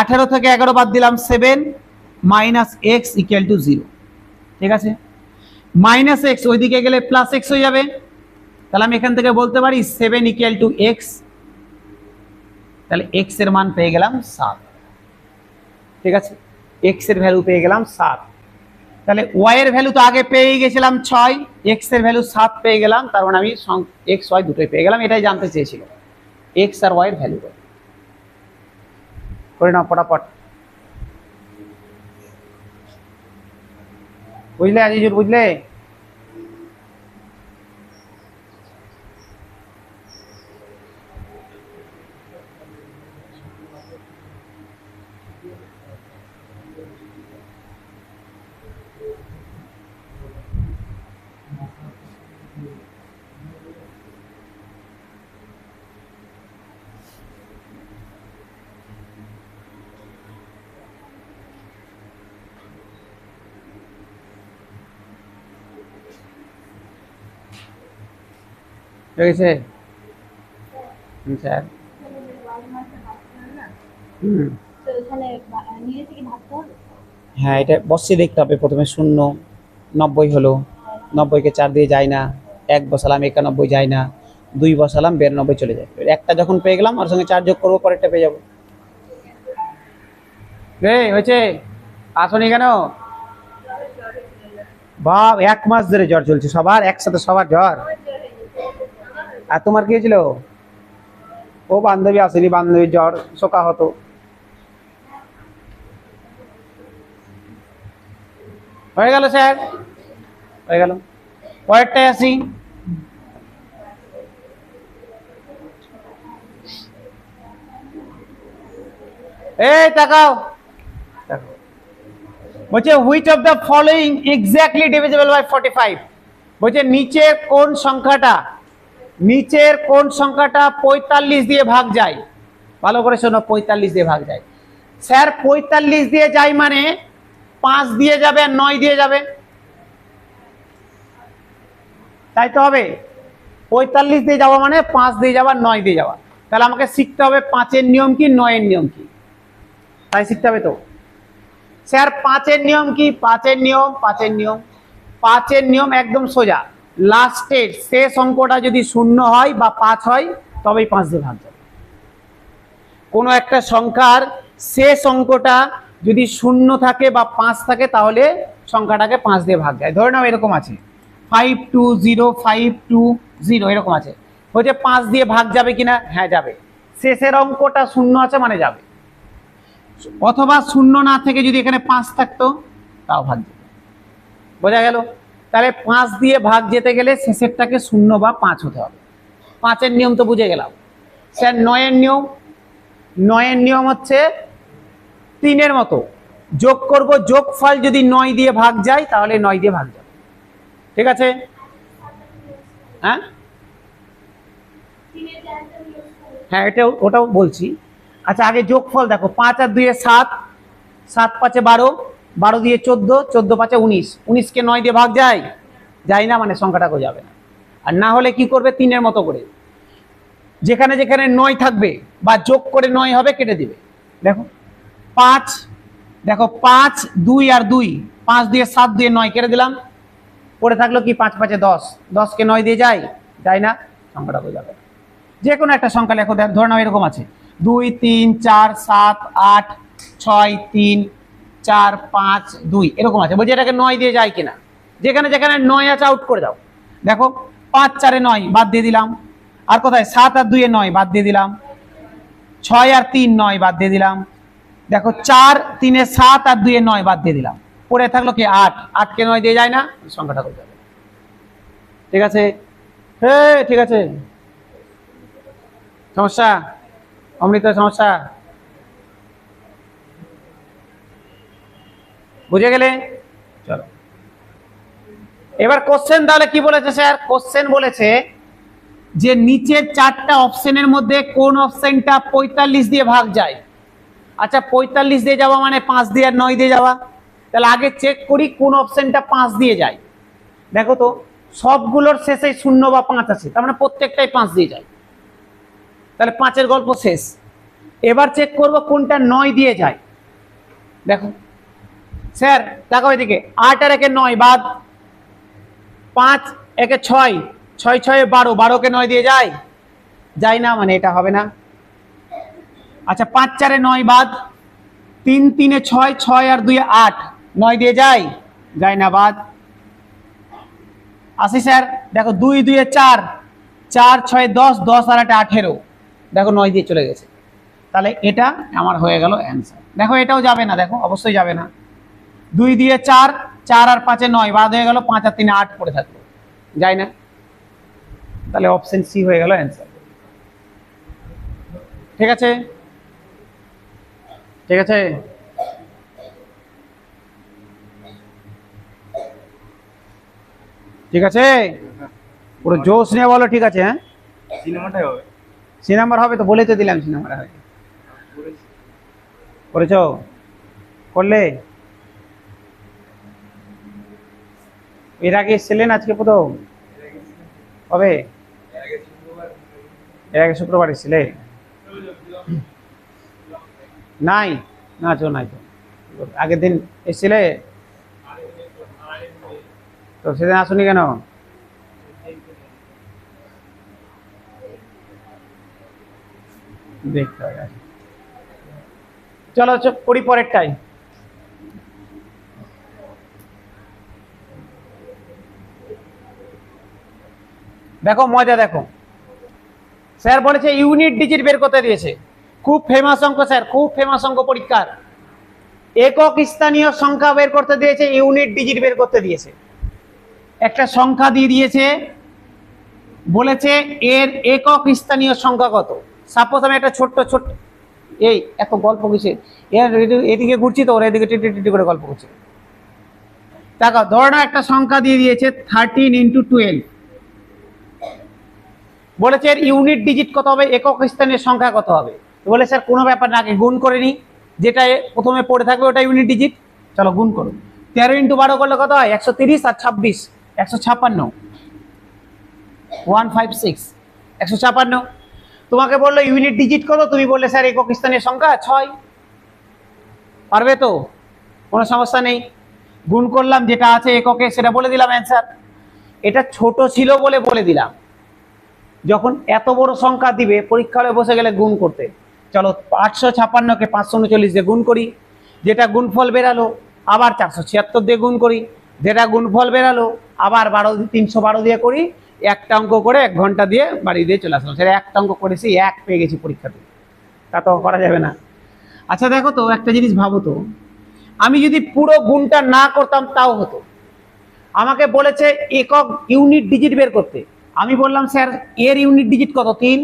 18 থেকে 11 বাদ দিলাম 7 -x = 0। ঠিক আছে, -x ওইদিকে গেলে +x হয়ে যাবে, তাহলে আমি এখান থেকে বলতে পারি 7 = x। তাহলে x এর মান পেয়ে গেলাম 7। ঠিক আছে, x এর ভ্যালু পেয়ে গেলাম 7। তাহলে y এর ভ্যালু তো আগে পেয়ে গেছিলাম 6, x এর ভ্যালু 7 পেয়ে গেলাম, তার মানে আমি x y দুটোই পেয়ে গেলাম। এটাই জানতে চেয়েছিল, x আর y এর ভ্যালু করে নাও ফটাফট। বুঝলে আজিজুর, বুঝলে? ঠিক আছে স্যার। হ্যাঁ, এটা বসিয়ে দেখতে হবে। প্রথমে 0 90 হলো, 90-কে 4 দিয়ে যায় না, 1 বসালাম 91 যায় না, 2 বসালাম 92 চলে যায়। একটা যখন পেয়ে গেলাম ওর সঙ্গে 4 যোগ করবো, পরেরটা পেয়ে যাবো। হয়েছে? আসনি কেন? বাপ, 1 মাস ধরে জ্বর চলছে সবার, একসাথে সবার জ্বর। আর তোমার কি হয়েছিল? ও বান্ধবী আসেনি, বান্ধবীর জ্বর শোকা হতো। হয়ে গেল স্যার, হয়ে গেল। পরেরটায় আসি। এই তাকাও, বলছে which of the following exactly divisible by 45। বলছে নিচের কোন সংখ্যাটা 45 দিয়ে ভাগ যায়? ভালো করে শোনো, 45 দিয়ে ভাগ যায়। স্যার 45 দিয়ে যায় মানে 5 দিয়ে যাবে আর 9 দিয়ে যাবে, তাই তো হবে। 45 দিয়ে যাওয়া মানে 5 দিয়ে যাওয়া, 9 দিয়ে যাওয়া। তাহলে আমাকে শিখতে হবে 5-এর নিয়ম কি, 9-এর নিয়ম কি, তাই শিখতে হবে। তো স্যার 5-এর নিয়ম কি? 5-এর নিয়ম একদম সোজা। লাস্টের শেষ অঙ্কটা যদি 0 হয় বা 5 হয় তবেই 5 দিয়ে ভাগ যাবে। কোনো একটা সংখ্যার শেষ অঙ্কটা যদি 0 থাকে বা 5 থাকে তাহলে সংখ্যাটাকে 5 দিয়ে ভাগ যায়। ধরে নাও এরকম আছে 520 এরকম আছে, বলছে 5 দিয়ে ভাগ যাবে কিনা? হ্যাঁ যাবে। শেষের অঙ্কটা 0 আছে মানে যাবে, অথবা 0 না থেকে যদি এখানে 5 থাকতো তাও ভাগ যেত। বোঝা গেল? তাহলে 5 দিয়ে ভাগ যেতে গেলে শেষেরটাকে 0 বা 5 হতে হবে। 5-এর নিয়ম তো বুঝে গেলাম। স্যার 9-এর নিয়ম হচ্ছে 3-এর মতো যোগ করব, যোগফল যদি 9 দিয়ে ভাগ যায় তাহলে 9 দিয়ে ভাগ যাবে। ঠিক আছে? হ্যাঁ হ্যাঁ, ওটাও বলছি। আচ্ছা, আগে যোগফল দেখো। 5 আর 2 7, 7 5 12, 12 দিয়ে 14, 14 5 19, 19-কে 9 দিয়ে ভাগ যায়? যায় না, মানে সংখ্যাটাকেও যাবে না। আর না হলে কি করবে? 3-এর মতো করে যেখানে যেখানে 9 থাকবে বা যোগ করে 9 হবে কেটে দিবে। দেখো 5, দেখো 5 2 আর 2, 5 দিয়ে 7 দিয়ে 9 কেটে দিলাম, পড়ে থাকলো কি 5 5 10, 10-কে 9 দিয়ে যায়? যায় না, সংখ্যাটা বোঝাবে না। যে কোনো একটা সংখ্যা লেখো, ধরে নাও এরকম আছে 2 3 4 7 8 6 3 4 5 2 এরকম আছে, বলছি এটাকে 9 দিয়ে যায় কিনা। যেখানে যেখানে 9 আছে আউট করে দাও। দেখো 5 4 এ 9 বাদ দিয়ে দিলাম, আর কোথায় 7 আর 2 এ 9 বাদ দিয়ে দিলাম, 6 আর 3 9 বাদ দিয়ে দিলাম, দেখো 4 3 এ 7 আর 2 এ 9 বাদ দিয়ে দিলাম, পড়ে থাকলো কি 8, 8 কে 9 দিয়ে যায় না, সংখ্যাটা করে যাবে। ঠিক আছে, হ্যাঁ ঠিক আছে। সমস্যা অমৃত, সমস্যা বুঝে গেলে? চলো এবার কোশ্চেন তাহলে কি বলেছে স্যার? কোশ্চেন বলেছে যে নিচের 4টা অপশনের মধ্যে কোন অপশনটা 45 দিয়ে ভাগ যায়। আচ্ছা 45 দিয়ে যাওয়া মানে 5 দিয়ে আর 9 দিয়ে যাওয়া, তাহলে আগে চেক করি কোন অপশনটা 5 দিয়ে যায়। দেখো তো সবগুলোর শেষে 0 বা 5 আছে, তার মানে প্রত্যেকটাই 5 দিয়ে যায়, তাহলে 5-এর গল্প শেষ। এবার চেক করব কোনটা 9 দিয়ে যায়। দেখো স্যার দেখো এদিকে 8 আর 1 এ 9 বাদ, 5 1 এ 6, 6 6 এ 12, 12 কে 9 দিয়ে যায়, যায় না, মানে এটা হবে না। আচ্ছা 5 4 এ 9 বাদ, 3 3 এ 6, 6 আর 2 এ 8, 9 দিয়ে যায়, যায় না, বাদ। আসি স্যার, দেখো 2 2 এ 4, 4 6 10, 10 আর 8 18, দেখো 9 দিয়ে চলে গেছে, তাহলে এটা আমার হয়ে গেল অ্যান্সার। দেখো এটাও যাবে না, দেখো অবশ্যই যাবে না। 2 দিয়ে 4, 4 আর 5 এ 9 বাদ হয়ে গেল, 5 আর 3 এ 8 পড়ে থাকলো, যায় না, তাহলে অপশন সি হয়ে গেল অ্যান্সার। ঠিক আছে, ঠিক আছে। ঠিক আছে, পুরো জোশ নিয়ে বলো। ঠিক আছে, হ্যাঁ সিনেমাটাই হবে। সি নাম্বার হবে তো, বলেই তো দিলাম সি নাম্বার হবে। করেছ? করলে? এর আগে এসেছিলেন? আজকে প্রথম? কবে? এর আগে শুক্রবার এসেছিলে? নাই না চো, নাই তো, আগের দিন এসেছিলে তো, সেদিন আসুনি কেন? দেখতে হবে। চলো করি পরেরটাই। দেখো মজা, দেখো স্যার বলেছে ইউনিট ডিজিট বের করতে দিয়েছে, খুব ফেমাস অঙ্ক স্যার, খুব ফেমাস অঙ্ক পরীক্ষার। একক স্থানীয় সংখ্যা বের করতে দিয়েছে, ইউনিট ডিজিট বের করতে দিয়েছে। একটা সংখ্যা দিয়ে দিয়েছে, বলেছে এর একক স্থানীয় সংখ্যা কত। সাপোজ আমি একটা ছোট্ট ছোট্ট, এই এত গল্প কিসে, এদিকে ঘুরছি তো ওরা এদিকে টিটি টিটি করে গল্প করছে। দেখো ধরো না একটা সংখ্যা দিয়ে দিয়েছে 13 × 12, বলেছে এর ইউনিট ডিজিট কত হবে, একক স্থানীয় সংখ্যা কত হবে। বলে স্যার কোনো ব্যাপার না, আগে গুণ করে নি, যেটা প্রথমে পড়ে থাকবে ওটা ইউনিট ডিজিট। চলো গুণ করো, 13 × 12 করলে কত হয়? 130 আর 26 156, 156 156। তোমাকে বললো ইউনিট ডিজিট কত, তুমি বললে স্যার একক স্থানীয় সংখ্যা 6। পারবে তো, কোনো সমস্যা নেই। গুণ করলাম, যেটা আছে এককে সেটা বলে দিলাম অ্যান্সার। এটা ছোট ছিল বলে বলে দিলাম, যখন এত বড় সংখ্যা দিবে পরীক্ষা হলে বসে গেলে গুণ করতে। চলো 856কে 539 দিয়ে গুণ করি, যেটা গুণফল বেরালো আবার 476 দিয়ে গুণ করি, যেটা গুণফল বেরালো আবার 312 দিয়ে করি। একটা অঙ্ক করে 1 ঘন্টা দিয়ে বাড়ি দিয়ে চলে আসলাম। সেটা একটা অঙ্ক করেছি, 1 পেয়ে গেছি পরীক্ষাতে, তা তো করা যাবে না। আচ্ছা দেখো তো একটা জিনিস ভাবো তো, আমি যদি পুরো গুণটা না করতাম তাও হতো। আমাকে বলেছে একক ইউনিট ডিজিট বের করতে, আমি বললাম স্যার এর ইউনিট ডিজিট কত 3,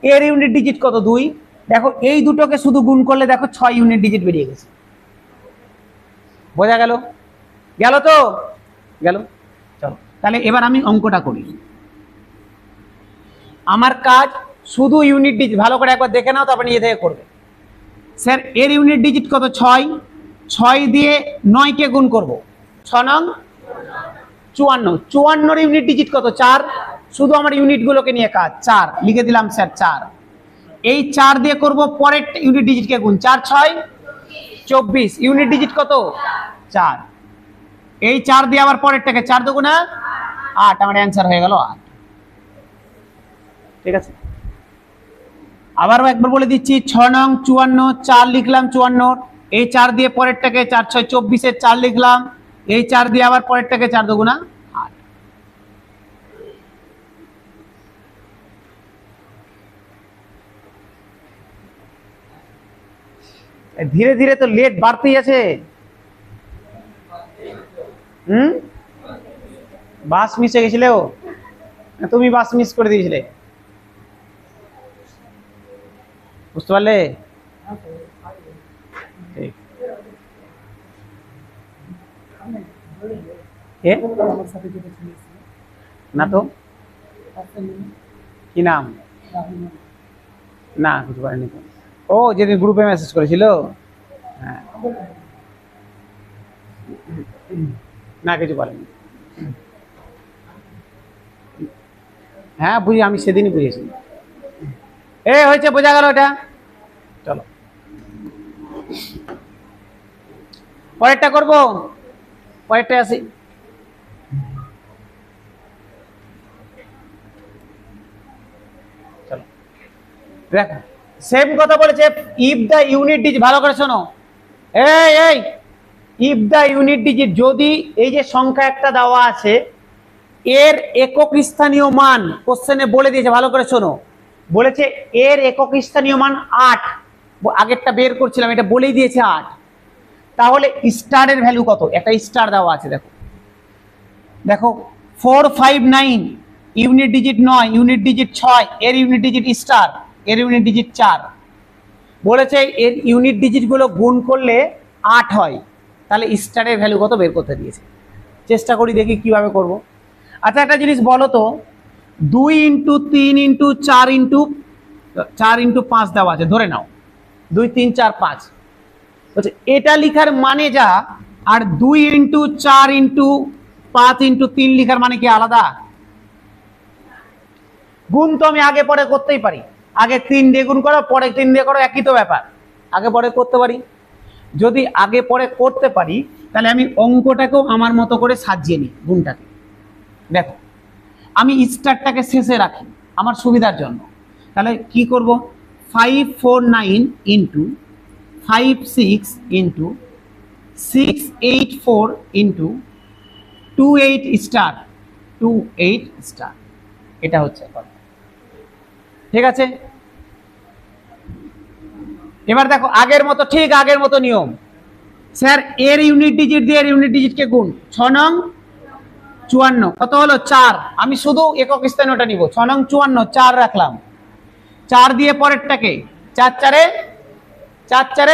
এর ইউনিট ডিজিট কত 2। দেখো এই দুটোকে শুধু গুণ করলে দেখো 6 ইউনিট ডিজিট বেরিয়ে গেছে। বোঝা গেল? গেল তো? গেল। চলো তাহলে এবার আমি অঙ্কটা করি। আমার কাজ শুধু ইউনিট ডিজিট, ভালো করে একবার দেখে নাও, তারপর নিজে থেকে করবে। স্যার এর ইউনিট ডিজিট কত 6, 6 দিয়ে 9 কে গুণ করব, 6 নং 54, 54 ইউনিট ডিজিট কত 4, শুধু আমার ইউনিটগুলোকে নিয়ে কাজ, 4 লিখে দিলাম স্যার 4। এই 4 দিয়ে করব পরের ইউনিট ডিজিটকে গুণ, 4 6 24, ইউনিট ডিজিট কত 4। এই 4 দিয়ে আবার পরেরটাকে 4 2 8, আমার অ্যান্সার হয়ে গেল 8। ঠিক আছে, আবারও একবার বলে দিচ্ছি, 6 নং 54, 4 লিখলাম 54, এই 4 দিয়ে পরেরটাকে 4 6 24 4 লিখলাম, এই 4 দিয়ে আবার পরেরটাকে 4 দুগুণা 8। ধীরে ধীরে তো লেট বাড়তেই আছে। বাস মিস হয়ে গেছিলে, তুমি বাস মিস করে দিয়েছিলে, বুঝতে পারলে? ঠিক। না তো, কি নাম? না কিছু পারেনি তো। ও যেদিন গ্রুপে মেসেজ করেছিল, হ্যাঁ, না কিছু পারেনি। হ্যাঁ বুঝি, আমি সেদিনই বুঝেছি। হয়েছে, বোঝা গেল এটা। চলো পরেরটা করবো, পরেরটা আসি। চলো দেখো, সেম কথা বলেছে, ইফ দ্য ইউনিট ডিজিট, ভালো করে শোনো, এই ইফ দ্য ইউনিট ডিজিট, যদি এই যে সংখ্যা একটা দেওয়া আছে, এর একক স্থানীয় মান কোশ্চেনে বলে দিয়েছে, ভালো করে শোনো, বলেছে এর একক স্থানীয় মান 8, আগেরটা বের করছিলাম, এটা বলেই দিয়েছে 8, তাহলে স্টারের ভ্যালু কত? একটা স্টার দেওয়া আছে, দেখো দেখো 459, ইউনিট ডিজিট 9, ইউনিট ডিজিট 6, এর ইউনিট ডিজিট স্টার, এর ইউনিট ডিজিট 4, বলেছে এর ইউনিট ডিজিট গুলো গুণ করলে 8 হয়, তাহলে স্টারের ভ্যালু কত বের করতে দিয়েছে। চেষ্টা করি দেখি কিভাবে করব। আচ্ছা একটা জিনিস বলো তো, 2 ইন্টু 3 ইন্টু 4 ইন্টু 5 দেওয়া আছে, ধরে নাও 2 3 4 5, বলছে এটা লিখার মানে যা, আর 2 ইন্টু 4 ইন্টু 5 ইন্টু 3 লিখার মানে কি আলাদা? গুণ তো আমি আগে পরে করতেই পারি, আগে 3 দিয়ে গুণ করো, পরে 3 দিয়ে করো, একই তো ব্যাপার, আগে পরে করতে পারি। যদি আগে পরে করতে পারি, তাহলে আমি অঙ্কটাকেও আমার মতো করে সাজিয়ে নিই, গুণটাকে। দেখো আমি স্টারটাকে শেষে রাখি আমার সুবিধার জন্য, তাহলে কি করব, 549 into 56 into 684 into 28 star, 28 star, এটা হচ্ছে কথা, ঠিক আছে। এবার দেখো আগের মতো, ঠিক আগের মতো নিয়ম, স্যার এর ইউনিট ডিজিট দিয়ে এর ইউনিট ডিজিটকে গুণ, 6 নং 54 কত হলো 4, আমি শুধু একক স্থানীয়টা নিব, 6 নং 54 4 রাখলাম, 4 দিয়ে পরেরটাকে 4 4 4 4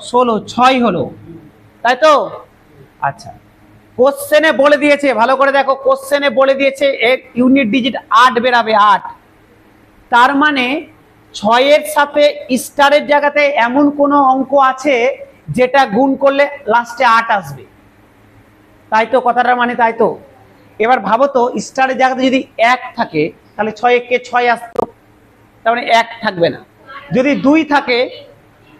16, 6 হলো, তাই তো? আচ্ছা কোশ্চেনে বলে দিয়েছে, ভালো করে দেখো, কোশ্চেনে বলে দিয়েছে এর ইউনিট ডিজিট 8 বেরাবে, 8, তার মানে 6 এর সাথে স্টারের জায়গাতে এমন কোন অঙ্ক আছে যেটা গুণ করলে লাস্টে 8 আসবে, তাই তো কথাটার মানে, তাই তো? এবার ভাবো তো, স্টারের জায়গাতে যদি 1 থাকে তাহলে 6 কে 6 আসতো, তার মানে 1 থাকবে না। যদি 2 থাকে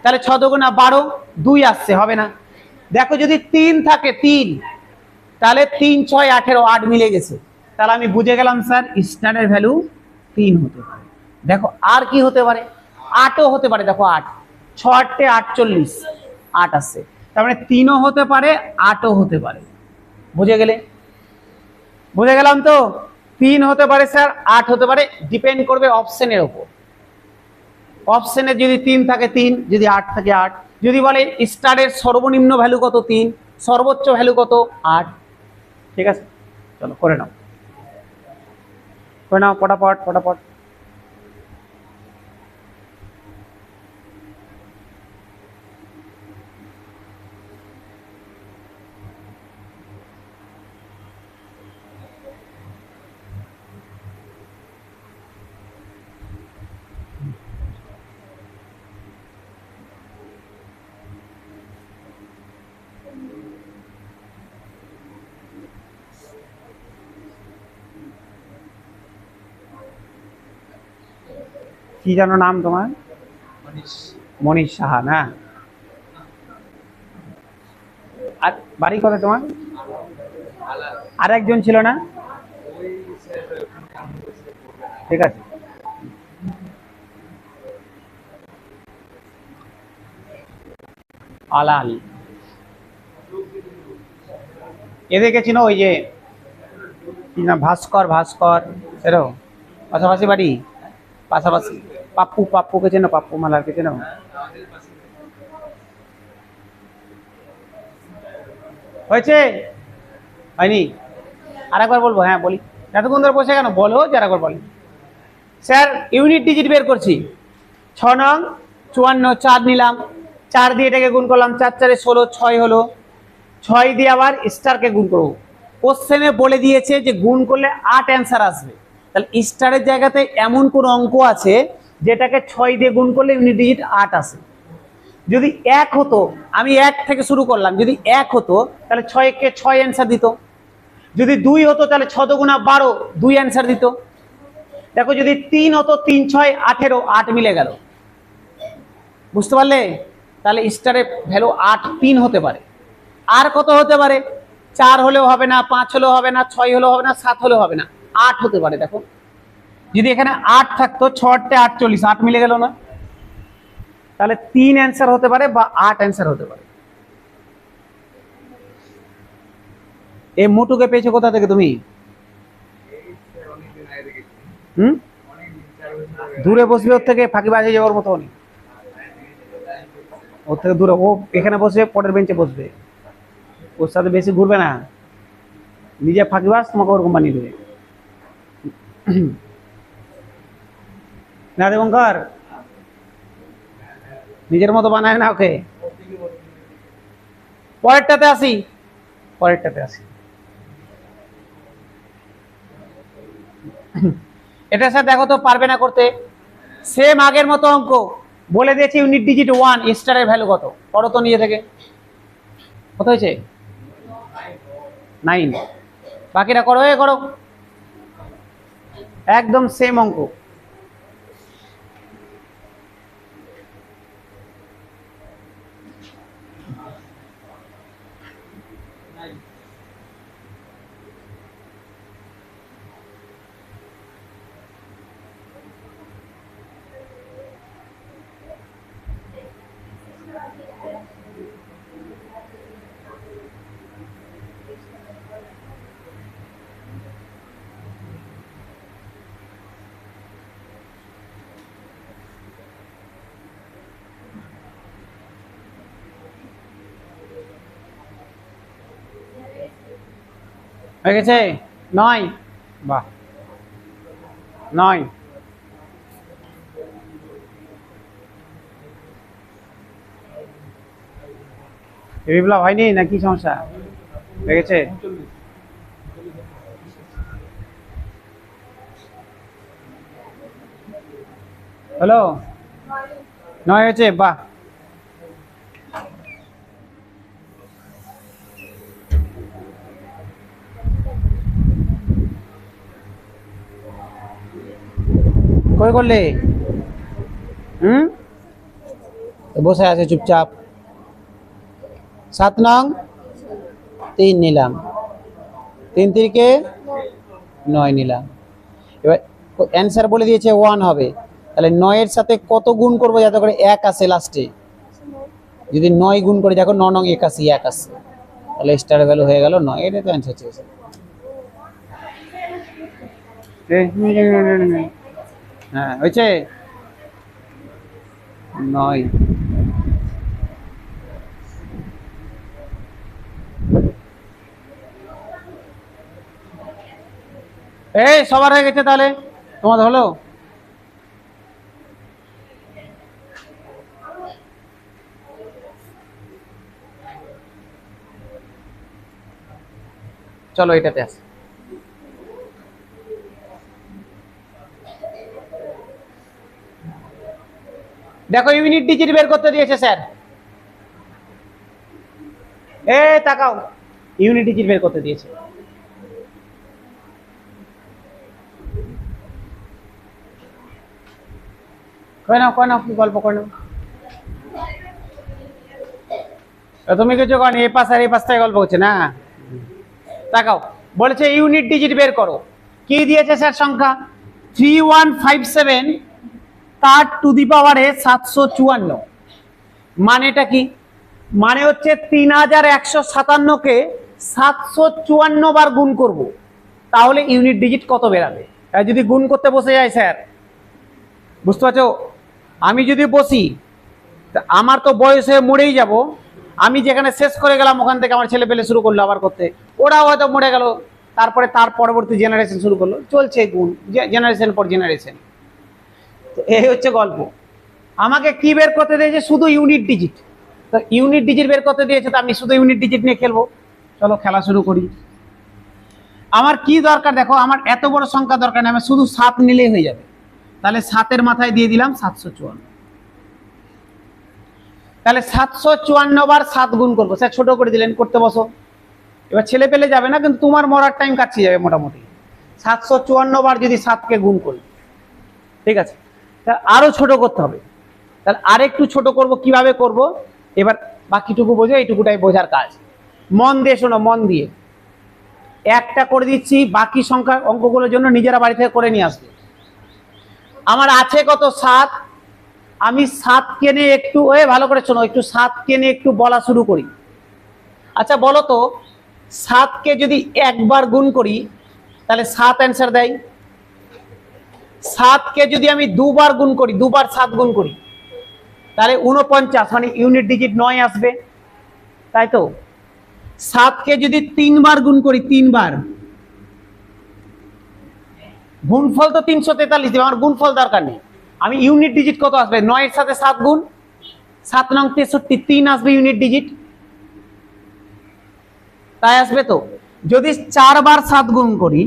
তাহলে 6 দুগুণা 12, 2 আসছে, হবে না। দেখো যদি 3 থাকে, 3, তাহলে 3 6 18, 8 মিলে গেছে, তাহলে আমি বুঝে গেলাম স্যার স্টারের ভ্যালু 3 হতে পারে। দেখো আর কি হতে পারে, 8ও হতে পারে, দেখো 8, 6 8 48, 8 আসছে, তার মানে 3ও হতে পারে, 8ও হতে পারে, বুঝে গেলে? বুঝে গেলাম তো, 3 হতে পারে স্যার, 8 হতে পারে, ডিপেন্ড করবে অপশনের উপর, অপশনে যদি 3 থাকে 3, যদি 8 থাকে 8, যদি বলে স্টারের সর্বনিম্ন ভ্যালু কত 3, সর্বোচ্চ ভ্যালু কত 8, ঠিক আছে। চলো করে নাও, করে নাও ফটাফট ফটাফট। কি জানো নাম তোমার? মনীষ সাহা না? আর বাড়ি কোথায় তোমার? আর একজন ছিল না? ঠিক আছে আলাল। এদেরকে চিনো? ওই যে কি না, ভাস্কর, ভাস্কর এরও পাশাপাশি বাড়ি, পাশাপাশি। পাপ্পু, পাপ্পুকে চেনো? পাপ্পু মালারকে চেনো? হয়েছে? হয়নি? আরেকবার বলবো? হ্যাঁ বলি। এতক্ষণ ধরে বসে কেন? বলো যে আরেকবার বলি। স্যার ইউনিট ডিজিট বের করছি। 6 নং 54, 4 নিলাম, 4 দিয়ে এটাকে গুণ করলাম, 4 4 16, 6 হলো। 6 দিয়ে আবার স্টারকে গুণ করবো। কোশ্চেনে বলে দিয়েছে যে গুণ করলে 8 অ্যান্সার আসবে। তাহলে স্টারের জায়গাতে এমন কোন অঙ্ক আছে যেটাকে 6 দিয়ে গুণ করলে ইউনিট ডিজিট 8 আসে? যদি 1 হতো, আমি 1 থেকে শুরু করলাম, যদি 1 হতো তাহলে 6 কে 6 অ্যান্সার দিত। যদি 2 হতো তাহলে 6 দুগুণা 12, 2 অ্যান্সার দিত। দেখো যদি 3 হতো, 3 6 18, 8 মিলে গেল। বুঝতে পারলে? তাহলে স্টারের ভ্যালু 8 3 হতে পারে। আর কত হতে পারে? 4 হলেও হবে না, 5 হলেও হবে না, 6 হলেও হবে না, 7 হলেও হবে না, 8 হতে পারে। দেখো যদি এখানে 8 থাকতো, 6 48, 8 মিলে গেল না? তাহলে 3 অ্যান্সার হতে পারে বা 8 অ্যান্সার হতে পারে। এই মোটুকে পেয়েছো কোথা থেকে তুমি? দূরে বসবে ওর থেকে, ফাঁকিবাজি যাওয়ার মতো নেই। ওর থেকে দূরে, ও এখানে বসে পরের বেঞ্চে বসবে, ওর সাথে বেশি ঘুরবে না। নিজে ফাঁকিবাজ, তোমাকে ওরকম বানিয়ে দেবে। না দেবঙ্কর, নিজের মতো বানায় না ওকে। পরেরটাতে আসি, পরেরটাতে আসি। এটা স্যার দেখো তো পারবে না করতে? সেম আগের মতো অঙ্ক বলে দিয়েছে, ইউনিট ডিজিট 1, স্টারের ভ্যালু কত? পড়ো তো নিজে থেকে। কত হয়েছে? 9। বাকিটা করো, এ করো, একদম সেম অঙ্ক। হয়ে গেছে? 9। বাহ, 9। বিপ্লব হয়নি না কি সমস্যা? হয়ে গেছে? হ্যালো, 9 হয়েছে? বাহ। কই করলে? বসে আছে চুপচাপ। 7 নং 3 নিলাম, 3 3 9 নিলাম। এবার অ্যান্সার বলে দিয়েছে 1 হবে, তাহলে 9 এর সাথে কত গুণ করবো যাতে করে 1 আসে লাস্টে? যদি 9 গুণ করে, দেখো 9 নং 81, 1 আসে, তাহলে স্টার ভ্যালু হয়ে গেল 9। এটা তো অ্যান্সার চেয়েছে। হ্যাঁ হয়েছে? 9। এই সবার হয়ে গেছে, তাহলে তোমাদের হলো? চলো এটাতে আসি। দেখো ইউনিট ডিজিট বের করতে দিয়েছে স্যার। এ তাকাও, ইউনিট ডিজিট বের করতে দিয়েছে। কই নাও, কই নাও, কি গল্প করে নাও। তুমি কিছু করেনি, এই পাশ আর এই পাশটাই গল্প হচ্ছে না। তাকাও, বলেছে ইউনিট ডিজিট বের করো। কি দিয়েছে স্যার সংখ্যা? 3157, তার টু দি পাওয়ারে 754। মানেটা কি? মানে হচ্ছে 3157কে 754 বার গুণ করব, তাহলে ইউনিট ডিজিট কত বেরাবে। তাই যদি গুণ করতে বসে যায় স্যার, বুঝতে পারছো, আমি যদি বসি তা আমার তো বয়স হয়ে মরেই যাব। আমি যেখানে শেষ করে গেলাম ওখান থেকে আমার ছেলে পেলে শুরু করলো আবার করতে, ওরাও হয়তো মরে গেল, তারপরে তার পরবর্তী জেনারেশন শুরু করলো, চলছে গুণ জেনারেশন পর জেনারেশন। তো এই হচ্ছে গল্প। আমাকে কি বের করতে দিয়েছে, শুধু ইউনিট ডিজিট। তো ইউনিট ডিজিট বের করতে দিয়েছে, তো আমি শুধু ইউনিট ডিজিট নিয়ে খেলবো। চলো খেলা শুরু করি। আমার কি দরকার দেখো, আমার এত বড় সংখ্যা দরকার নেই, আমার শুধু 7 নিলেই হয়ে যাবে। তাহলে 7-এর মাথায় দিয়ে দিলাম 754। তাহলে 754 বার 7 গুণ করবো। স্যার ছোট করে দিলেন, করতে বসো। এবার ছেলে পেলে যাবে না, কিন্তু তোমার মরার টাইম কাটছে যাবে মোটামুটি। 754 বার যদি 7কে গুণ করি, ঠিক আছে, তাহলে আরো ছোট করতে হবে। তাহলে আরেকটু ছোট করব, কিভাবে করব এবার বাকিটুকু বোঝো, এইটুকুটাই বোঝার কাজ। মন দিয়ে শোনো, মন দিয়ে। একটা করে দিচ্ছি, বাকি সংখ্যা অঙ্কগুলোর জন্য নিজেরা বাড়ি থেকে করে নিয়ে আসবে। আমার আছে কত, 7। আমি 7কে নিয়ে একটু ভালো করে শোনো, একটু 7কে নিয়ে একটু বলা শুরু করি। আচ্ছা বলো তো, 7কে যদি একবার গুণ করি তাহলে 7 অ্যান্সার দেয়। 7কে যদি আমি দুবার গুণ করি, দুবার 7 গুণ করি, তাহলে 49, মানে ইউনিট ডিজিট 9 আসবে, তাই তো। 7কে যদি 3বার গুণ করি, 3বার, গুণফল তো 343 দেবে, আমার গুণফল দরকার নেই। আমি ইউনিট ডিজিট কত আসবে, 9-এর সাথে 7 গুণ, 7 নং 63, 3 আসবে ইউনিট ডিজিট, তাই আসবে তো। যদি 4বার 7 গুণ করি,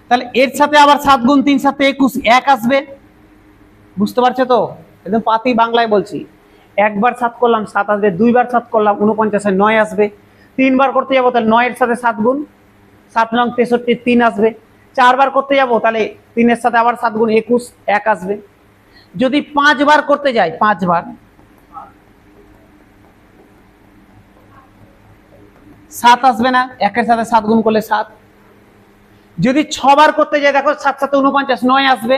তাহলে এর সাথে আবার 7 গুণ 3 7 21, 1 আসবে। বুঝতে পারছো তো, একদম পাতি বাংলায় বলছি। একবার 7 করলাম 7 আসবে, দুইবার 7 করলাম 49, 9 আসবে। 3বার করতে যাবো, তাহলে 9-এর সাথে 7 গুণ, 7 নং 63, 3 আসবে। 4বার করতে যাবো, তাহলে 3-এর সাথে আবার 7 গুণ 21, 1 আসবে। যদি 5বার করতে যাই, 5বার 7 আসবে না, 1-এর সাথে 7 গুণ করলে 7। যদি 6বার করতে যাই, দেখো 7 7 49, 9 আসবে।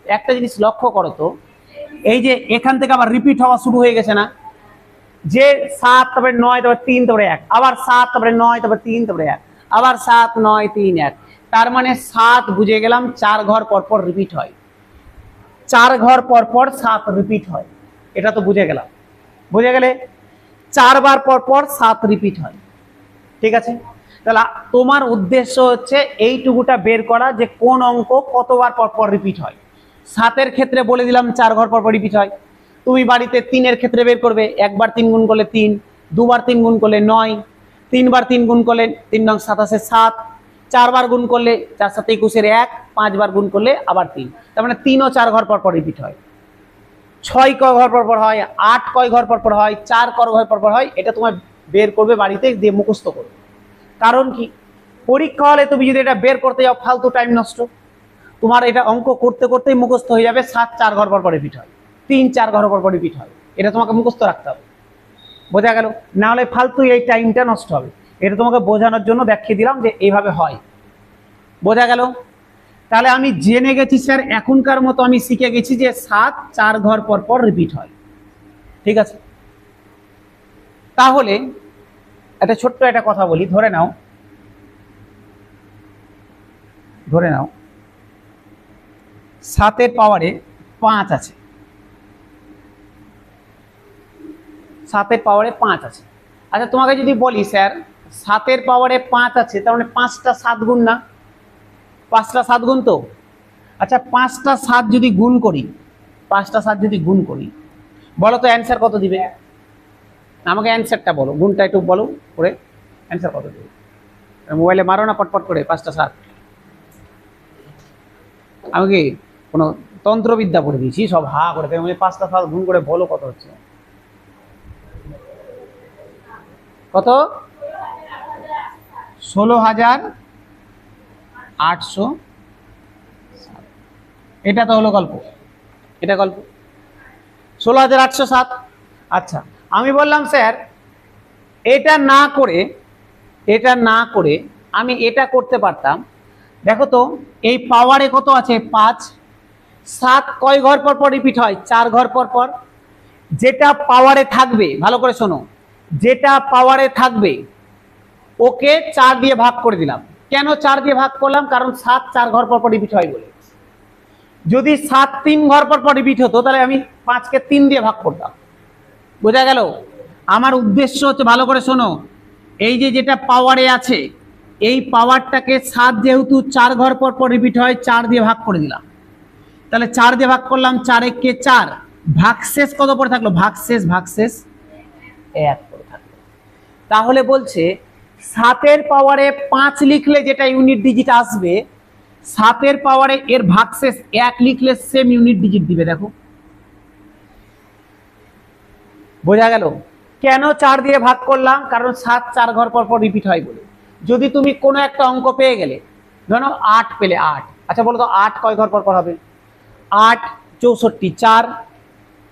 একটা জিনিস লক্ষ্য করো তো, এই যে এখান থেকে আবার রিপিট হওয়া শুরু হয়ে গেছে না, যে 7 তারপরে 9 তারপরে 3 তারপরে 1, আবার 7 তারপরে 9 তারপরে 3 তারপরে 1, আবার 7 9 3 1। তার মানে 7 বুঝে গেলাম 4 ঘর পর পর রিপিট হয়, 4 ঘর পর পর 7 রিপিট হয়, এটা তো বুঝে গেলাম। বুঝে গেলে 4 বার পর পর 7 রিপিট হয়, ঠিক আছে। তাহলে তোমার উদ্দেশ্য হচ্ছে এইটুকুটা বের করা, যে কোন অঙ্ক কতবার পর পর রিপিট হয়। 7-এর ক্ষেত্রে বলে দিলাম 4 ঘর পর পর রিপিট হয়। তুমি বাড়িতে 3-এর ক্ষেত্রে বের করবে, একবার 3 গুণ করলে 3, দুবার 3 গুণ করলে 9, 3বার 3 গুণ করলে 3 নং 27 7, 4বার গুণ করলে 4 7 21 1, 5বার গুণ করলে আবার 3। তার মানে 3 ও 4 ঘর পর পর রিপিট হয়। 6 কয় ঘর পর পর হয়, 8 কয় ঘর পর পর হয়, 4 কয় ঘর পর পর হয়, এটা তোমার বের করবে বাড়িতে, দিয়ে মুখস্থ করবে। কারণ কি, পরীক্ষা হলে তুমি যদি এটা বের করতে যাও ফালতু টাইম নষ্ট। তোমার এটা অঙ্ক করতে করতেই মুখস্থ হয়ে যাবে, 7 4 ঘর পর পর রিপিট হয়, 3 4 ঘর পর পর রিপিট হয়, এটা তোমাকে মুখস্থ রাখতে হবে। বোঝা গেল, না হলে ফালতু এই টাইমটা নষ্ট হবে। এটা তোমাকে বোঝানোর জন্য দেখিয়ে দিলাম যে এইভাবে হয়। বোঝা গেল। তাহলে আমি জেনে গেছি স্যার, এখনকার মতো আমি শিখে গেছি যে 7 4 ঘর পর পর রিপিট হয়, ঠিক আছে। তাহলে একটা ছোট্ট একটা কথা বলি, ধরে নাও 7-এর পাওয়ারে 5 আছে, 7-এর পাওয়ারে 5 আছে। আচ্ছা তোমাকে যদি বলি স্যার 7-এর পাওয়ারে 5 আছে, তার মানে 5টা 7 গুণ না, 5টা 7 গুণ তো। আচ্ছা 5টা 7 যদি গুণ করি, 5টা 7 যদি গুণ করি, বলো তো অ্যান্সার কত দিবে? আমাকে অ্যান্সারটা বলো, গুণটা একটু বলো করে, অ্যান্সার কত দিবে? মোবাইলে মারো না পটপট করে 5টা 7। আমি কি কোনো তন্ত্রবিদ্যা পড়ে দিয়েছি সব হা করে? 5টা 7 গুণ করে বলো কত হচ্ছে, কত? 16,800। এটা তো হলো গল্প, এটা গল্প 16,807। আচ্ছা আমি বললাম স্যার এটা না করে আমি এটা করতে পারতাম। দেখো তো এই পাওয়ারে কত আছে 5, 7 কয় ঘর পর পর রিপিট হয়? 4 ঘর পর পর। যেটা পাওয়ারে থাকবে, ভালো করে শোনো, যেটা পাওয়ারে থাকবে ওকে 4 দিয়ে ভাগ করে দিলাম। কেন 4 দিয়ে ভাগ করলাম? কারণ 7 4 ঘর পর পর রিপিট হয় বলে। যদি 7 3 ঘর পর পর রিপিট হতো তাহলে আমি 5 কে 3 দিয়ে ভাগ করতাম। বোঝা গেল? আমার উদ্দেশ্য হচ্ছে, ভালো করে শোনো, এই যে যেটা পাওয়ারে আছে এই পাওয়ারটাকে 7 যেহেতু 4 ঘর পর পর রিপিট হয় 4 দিয়ে ভাগ করে দিলাম। তাহলে 4 দিয়ে ভাগ করলাম, 4 একে 4, ভাগশেষ কত পড়ে থাকলো? ভাগশেষ 1 পড়ে থাকলো। তাহলে বলছে 7 এর পাওয়ারে 5 লিখলে যেটা ইউনিট ডিজিট আসবে, 7 এর পাওয়ারে এর ভাগশেষ 1 লিখলে সেম ইউনিট ডিজিট দিবে। দেখো, বোঝা গেল? কেন 4 দিয়ে ভাগ করলাম? কারণ 7 4 ঘর পর পর রিপিট হয় বলে। যদি তুমি কোনো একটা অঙ্ক পেয়ে গেলে, ধরো 8 পেলে, 8, আচ্ছা বলো তো 8 কয় ঘর পর পর হবে? 8 64, 4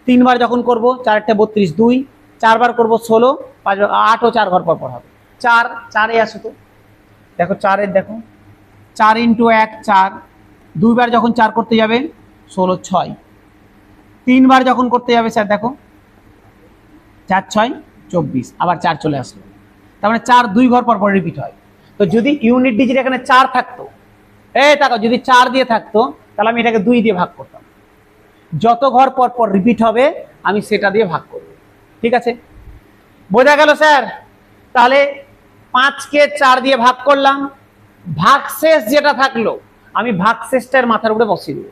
3 বার যখন করব 4 8 32, 2 4 বার করব 16, 5 8 ও 4 ঘর পর পর হবে। 4 4 এ আসো তো, দেখো 4 এর, দেখো 4 ইন্টু 1 4, 2 বার যখন 4 করতে যাবে 16 6, 3 বার যখন করতে যাবে স্যার দেখো 4 6 24, আবার 4 চলে আসলো। তার মানে 4 2 ঘর পর পর রিপিট হয়। তো যদি ইউনিট ডিজিট এখানে 4 থাকতো, এই দেখো যদি 4 দিয়ে থাকতো তাহলে আমি এটাকে 2 দিয়ে ভাগ করতাম। যত ঘর পর পর রিপিট হবে আমি সেটা দিয়ে ভাগ করব। ঠিক আছে, বোঝা গেল স্যার? তাহলে 5 কে 4 দিয়ে ভাগ করলাম, ভাগশেষ যেটা থাকলো আমি ভাগশেষটার মাথার উপরে বসিয়ে দেব।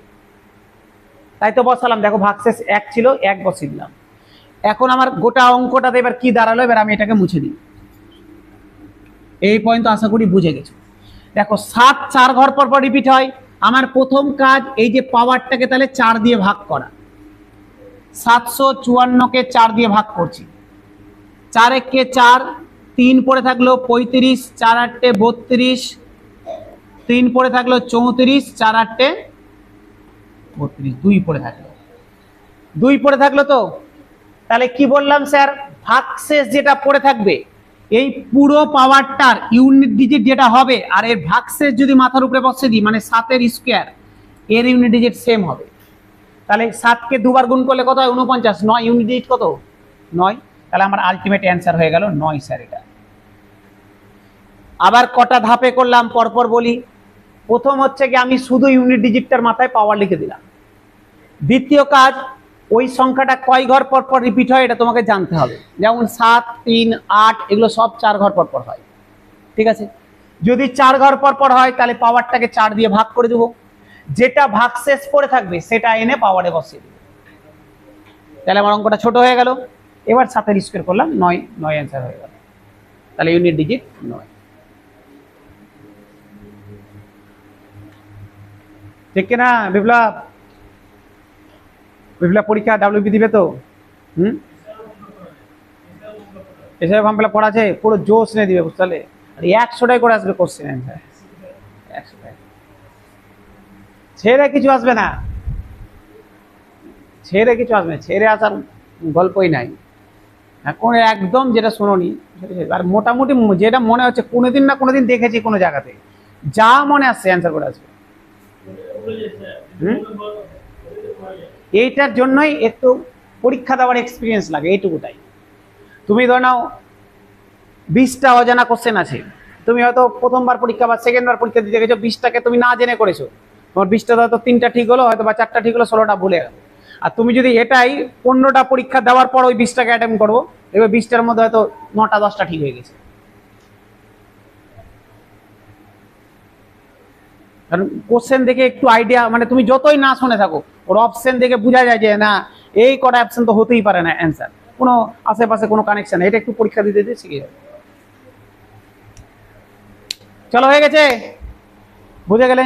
তাই তো বসালাম, দেখো ভাগশেষ 1 ছিল, 1 বসিয়ে দিলাম। এখন আমার গোটা অঙ্কটাতে এবার কি দাঁড়ালো? এবার আমি এটাকে মুছে দিই। এই পয়েন্ট তো আশা করি বুঝে গেছো। দেখো 7 4 ঘর পর পর রিপিট হয়। আমার প্রথম কাজ এই যে পাওয়ারটাকে তাহলে 4 দিয়ে ভাগ করা। 754 কে 4 দিয়ে ভাগ করছি। 4 1 4, 3 পড়ে থাকলো 35, 4 8 32, 3 পড়ে থাকলো 34, 4 8 32, 2 পড়ে থাকলো, 2 পড়ে থাকলো। তো তাহলে কি বললাম স্যার? ভাগশেষ যেটা পড়ে থাকবে এই পুরো পাওয়ারটার ইউনিট ডিজিট যেটা হবে, আর এর ভাগশেষ যদি মাথার উপরে বসে দিই মানে 7 এর স্কোয়ার, এর ইউনিট ডিজিট সেম হবে। তাহলে 7 কে 2 বার গুণ করলে কত হয়? 49। 9 ইউনিট ডিজিট কত? 9। তাহলে আমার আলটিমেট অ্যান্সার হয়ে গেল 9 স্যার। এটা আবার কটা ধাপে করলাম পরপর বলি। প্রথম হচ্ছে কি আমি শুধু ইউনিট ডিজিটটার মাথায় পাওয়ার লিখে দিলাম। দ্বিতীয় কাজ, ওই সংখ্যাটা কয় ঘর পর পর রিপিট হয় এটা তোমাকে জানতে হবে। যেমন 7 3 8 এগুলো সব 4 ঘর পর পর হয়। ঠিক আছে, যদি 4 ঘর পর পর হয় তাহলে পাওয়ারটাকে 4 দিয়ে ভাগ করে দেবো। যেটা ভাগশেষ পড়ে থাকবে সেটা এনে পাওয়ারে বসিয়ে দেবো। তাহলে আমার অঙ্কটা ছোট হয়ে গেল। এবার 7 এর স্কোয়ার করলাম, 9 9 অ্যান্সার হয়ে গেল। তাহলে ইউনিট ডিজিট 9। ঠিক কিনা বিপ্লব? বিপ্লব পরীক্ষা ডাব্লিউবি দিবে তো? এসব ফর্ম ফিল আপ করা আছে, পুরো জোশ নিয়ে দিবে, বুঝতে পারলে? আর 100টাই করে আসবে কোশ্চেন অ্যান্সার, 100টাই। ছেড়ে কিছু আসবে না, ছেড়ে কিছু আসবে না, ছেড়ে আসার গল্পই নাই। এখন একদম যেটা শোনোনি, আর মোটামুটি যেটা মনে হচ্ছে কোনোদিন না কোনোদিন দেখেছি কোনো জায়গাতে, যা মনে আসছে অ্যান্সার করে আসবে। এইটার জন্যই একটু পরীক্ষা দেওয়ার এক্সপিরিয়েন্স লাগে, এইটুকুটাই। তুমি ধরে নাও 20টা অজানা কোশ্চেন আছে, তুমি হয়তো প্রথমবার পরীক্ষা বা সেকেন্ডবার পরীক্ষা দিতে গেছো, 20টাকে তুমি না জেনে করেছো, তোমার 20টা হয়তো 3টা ঠিক হলো, হয়তো বা 4টা ঠিক হলো, 16টা ভুলে গেল। আর তুমি যদি এটাই 15টা পরীক্ষা দেওয়ার পর ওই 20টাকে অ্যাটেম্প করবো, এবার 20টার মধ্যে হয়তো 9টা 10টা ঠিক হয়ে গেছে। কারণ কোশ্চেন দেখে একটু আইডিয়া, মানে তুমি যতই না শুনে থাকো ওর অপশন দেখে বোঝা যায় যে না এই কটা অপশন তো হতেই পারে না অ্যান্সার, কোনো আশেপাশে কোনো কানেকশন, এটা একটু পরীক্ষা দিতে দিতে শিখে যাবে। চলো হয়ে গেছে, বুঝে গেলে?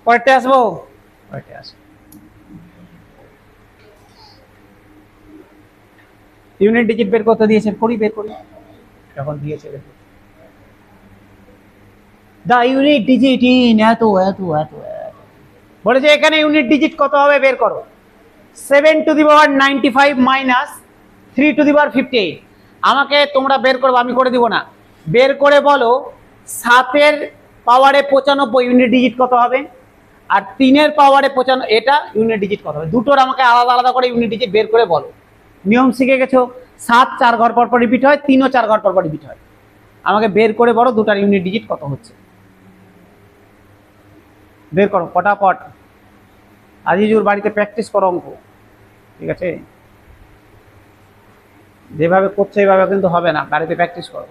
পরেরটা আসবো, পরেরটা আসবো। ইউনিট ডিজিট বের করতে দিয়েছে, করি বের করি, যখন দিয়েছে দা ইউনিট ডিজিট ইন এত এত এত বলেছে এখানে ইউনিট ডিজিট কত হবে বের করো। 7 to the power 95 minus 3 to the power 58। আমাকে তোমরা বের করবো, আমি করে দিব না, বের করে বলো 7 এর পাওয়ারে 95 ইউনিট ডিজিট কত হবে, আর 3 এর পাওয়ারে 95 এটা ইউনিট ডিজিট কত হবে। দুটোর আমাকে আলাদা আলাদা করে ইউনিট ডিজিট বের করে বলো, নিয়ম শিখে গেছো, 7 4 ঘর পর পর রিপিট হয়, 3ও 4 ঘর পর পর রিপিট হয়। আমাকে বের করে বলো দুটার ইউনিট ডিজিট কত হচ্ছে, বের করো ফটাফট। আজিজুর বাড়িতে প্র্যাকটিস করো অঙ্ক, ঠিক আছে? যেভাবে করছো এইভাবে কিন্তু হবে না, বাড়িতে প্র্যাকটিস করো।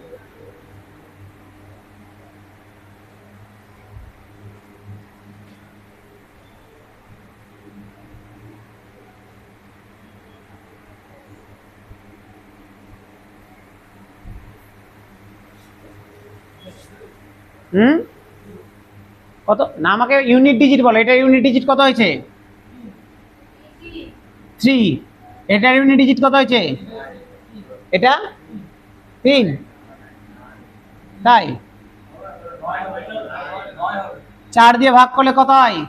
কত না, আমাকে ইউনিট ডিজিট বলো, এটা ইউনিট ডিজিট কত হয়েছে? 3। এটার ইউনিট ডিজিট কত হয়েছে? এটা 3, তাই 4 দিয়ে ভাগ করলে কত হয়?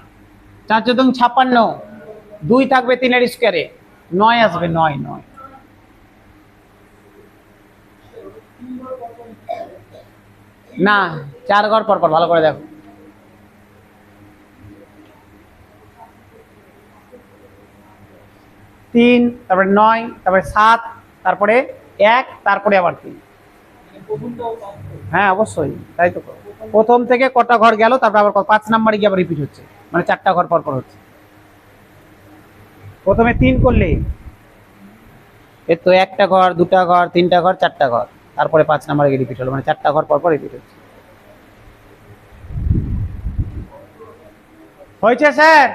4 × 4 = 56, 2 থাকবে 3-এর স্কয়ারে, 9 আসবে, 9 9। না, 4 ঘর পর পর, ভালো করে দেখো। 3, তারপরে 9, তারপরে 7, তারপরে 1, তারপরে আবার 3। হ্যাঁ অবশ্যই তাই তো। প্রথম থেকে কটা ঘর গেল, তারপর আবার 5 নাম্বারে গিয়ে আবার রিপিট হচ্ছে, মানে 4টা ঘর পর পর হচ্ছে। প্রথমে 3 করলে এর তো 1টা ঘর, 2টা ঘর, 3টা ঘর, 4টা ঘর, তারপরে 5 নাম্বারে গিয়ে রিপিট হলো, মানে 4টা ঘর পর পর রিপিট হচ্ছে। হয়েছে স্যার?